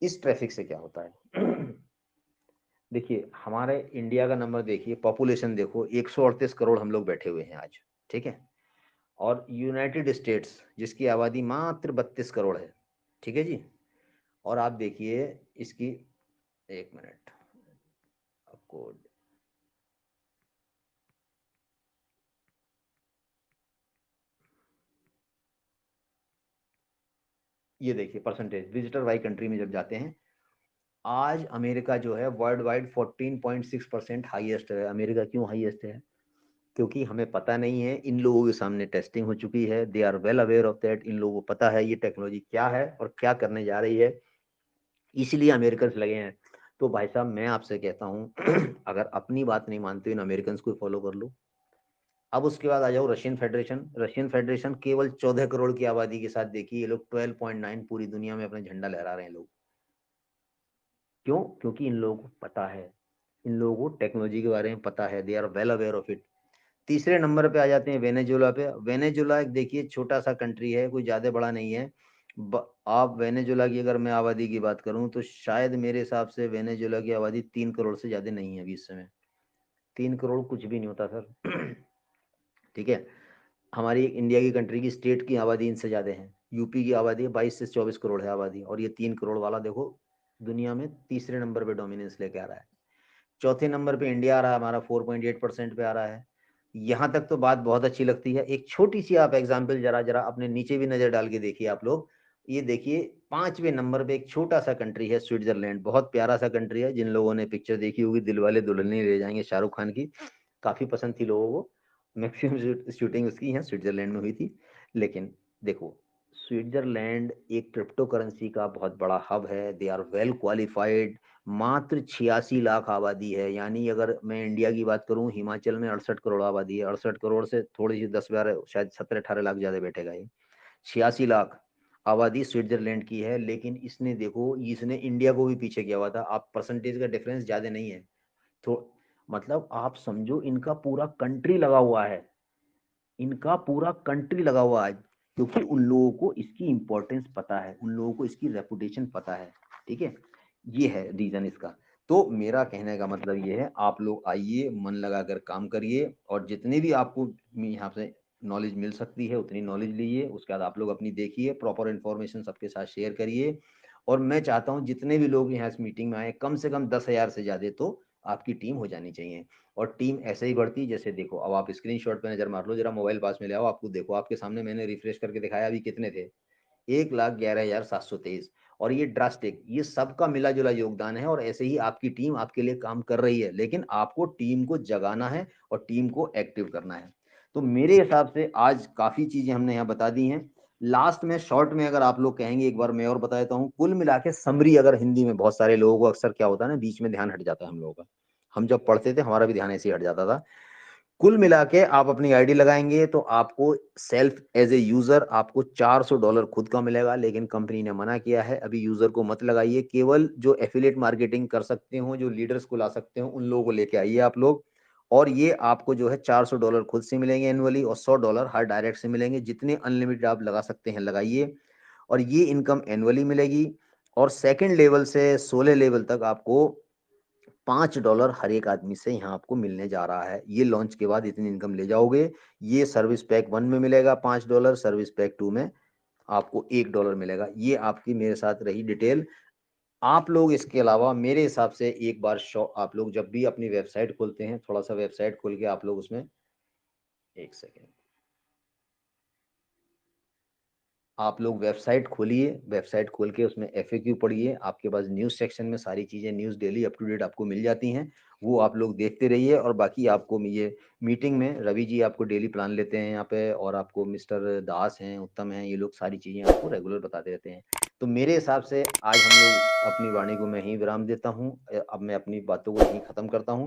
इस ट्रैफिक से क्या होता है देखिए हमारे इंडिया का नंबर देखिए, पॉपुलेशन देखो, 138 करोड़ हम लोग बैठे हुए हैं आज, ठीक है। और यूनाइटेड स्टेट्स जिसकी आबादी मात्र 32 करोड़ है, ठीक है जी। और आप देखिए इसकी, एक मिनट आपको, ये देखिए परसेंटेज विजिटर बाई कंट्री में जब जाते हैं, आज अमेरिका जो है वर्ल्ड वाइड 14.6% हाईएस्ट है। अमेरिका क्यों हाईएस्ट है? क्योंकि हमें पता नहीं है, इन लोगों के सामने टेस्टिंग हो चुकी है, they are well aware of that, इन लोगों को पता है ये टेक्नोलॉजी क्या है और क्या करने जा रही है, इसलिए अमेरिकन लगे हैं। तो भाई साहब मैं आपसे कहता हूँ अगर अपनी बात नहीं मानते इन अमेरिकन को फॉलो कर लो। अब उसके बाद आ जाओ रशियन फेडरेशन। रशियन फेडरेशन केवल 14 करोड़ की आबादी के साथ, देखिए ये लोग 12.9 पूरी दुनिया में अपना झंडा लहरा रहे हैं लोग। क्यों? क्योंकि इन लोगों को पता है, इन लोगों को टेक्नोलॉजी के बारे में पता है, they are well aware of it. तीसरे नंबर पे आ जाते हैं वेनेजुला पे। वेनेजुला एक देखिए छोटा सा कंट्री है, कोई ज्यादा बड़ा नहीं है। आप वेनेजुला की अगर मैं आबादी की बात करूं तो शायद मेरे हिसाब से वेनेजुला की आबादी 3 करोड़ से ज्यादा नहीं है अभी इस समय। 3 करोड़ कुछ भी नहीं होता सर ठीक है। हमारी इंडिया की कंट्री की स्टेट की आबादी इनसे ज़्यादा है। यूपी की आबादी 22 से 24 करोड़ है आबादी, और ये 3 करोड़ वाला देखो दुनिया में तीसरे नंबर पे डोमिनेंस लेके आ रहा है। चौथे नंबर पे इंडिया आ रहा है हमारा, 4.8% पे आ रहा है। यहाँ तक तो बात बहुत अच्छी लगती है। एक छोटी सी आप एग्जाम्पल जरा जरा अपने नीचे भी नजर डाल के देखिए आप लोग, ये देखिए 5वें नंबर पे एक छोटा सा कंट्री है स्विट्जरलैंड। बहुत प्यारा सा कंट्री है, जिन लोगों ने पिक्चर देखी होगी दिलवाले दुल्हनिया ले जाएंगे शाहरुख खान की, काफी पसंद थी लोगों को। मैक्सिमम शूटिंग उसकी यहाँ स्विट्जरलैंड में हुई थी। लेकिन देखो स्विट्जरलैंड एक क्रिप्टो करेंसी का बहुत बड़ा हब है। They are well qualified. मात्र 86 लाख आबादी है। यानी अगर मैं इंडिया की बात करूं, हिमाचल में 68 करोड़ आबादी है। 68 करोड़ से थोड़ी सी 10 12 शायद 17 18 लाख ज्यादा बैठेगा ये। 86 लाख आबादी स्विट्जरलैंड की है। लेकिन इसने देखो, इसने इंडिया को भी पीछे किया हुआ था। आप परसेंटेज का डिफरेंस ज्यादा नहीं है तो, मतलब आप समझो इनका पूरा कंट्री लगा हुआ है। इनका पूरा कंट्री लगा हुआ है, क्योंकि उन लोगों को इसकी इंपॉर्टेंस पता है, उन लोगों को इसकी रेपुटेशन पता है। ठीक है, ये है रीजन इसका। तो मेरा कहने का मतलब ये है, आप लोग आइए, मन लगाकर काम करिए, और जितने भी आपको यहाँ से नॉलेज मिल सकती है उतनी नॉलेज लीजिए। उसके बाद आप लोग अपनी देखिए, प्रॉपर इन्फॉर्मेशन सबके साथ शेयर करिए। और मैं चाहता हूँ जितने भी लोग यहाँ इस मीटिंग में आए, कम से कम 10,000 से ज्यादा तो आपकी टीम हो जानी चाहिए। और टीम ऐसे ही बढ़ती है, जैसे देखो, अब आप स्क्रीनशॉट पे नजर मार लो, जरा मोबाइल पास में ले आओ, आपको देखो आपके सामने मैंने रिफ्रेश करके दिखाया अभी कितने थे। 1,11,723। और ये ड्रास्टिक, ये सबका मिला जुला योगदान है। और ऐसे ही आपकी टीम आपके लिए काम कर रही है, लेकिन आपको टीम को जगाना है और टीम को एक्टिव करना है। तो मेरे हिसाब से आज काफी चीजें हमने यहाँ बता दी हैं। लास्ट में शॉर्ट में अगर आप लोग कहेंगे, एक बार मैं और बता देता हूँ, कुल मिला के समरी अगर हिंदी में, बहुत सारे लोगों को अक्सर क्या होता है ना, बीच में ध्यान हट जाता है हम लोगों का। हम जब पढ़ते थे हमारा भी ध्यान ऐसे ही हट जाता था। कुल मिला के आप अपनी आईडी लगाएंगे तो आपको सेल्फ एज ए यूजर आपको $400 खुद का मिलेगा। लेकिन कंपनी ने मना किया है, अभी यूजर को मत लगाइए। केवल जो एफिलिएट मार्केटिंग कर सकते हो, जो लीडर्स को ला सकते हो, उन लोगों को लेके आइए आप लोग। और ये आपको जो है $400 खुद से मिलेंगे एनुअली, और $100 हर डायरेक्ट से मिलेंगे। जितने अनलिमिटेड आप लगा सकते हैं लगाइए, और ये इनकम एनुअली मिलेगी। और सेकेंड लेवल से 16 लेवल तक आपको $5 हर एक आदमी से यहाँ आपको मिलने जा रहा है। ये लॉन्च के बाद इतनी इनकम ले जाओगे। ये सर्विस पैक 1 में मिलेगा $5, सर्विस पैक 2 में आपको $1 मिलेगा। ये आपकी मेरे साथ रही डिटेल। आप लोग इसके अलावा मेरे हिसाब से एक बार आप लोग जब भी अपनी वेबसाइट खोलते हैं, थोड़ा सा वेबसाइट खोल के आप लोग उसमें, एक सेकेंड, आप लोग वेबसाइट खोलिए। वेबसाइट खोल के उसमें एफएक्यू पढ़िए। आपके पास न्यूज़ सेक्शन में सारी चीज़ें, news daily up to date आपको मिल जाती हैं। वो आप लोग देखते रहिए। और बाकी आपको ये मीटिंग में रवि जी आपको डेली प्लान लेते हैं यहाँ पे, और आपको मिस्टर दास हैं, उत्तम हैं, ये लोग सारी चीज़ें आपको रेगुलर बताते रहते हैं। तो मेरे हिसाब से आज हम लोग अपनी वाणी को मैं यहीं विराम देता हूँ। अब मैं अपनी बातों को यहीं ख़त्म करता हूँ।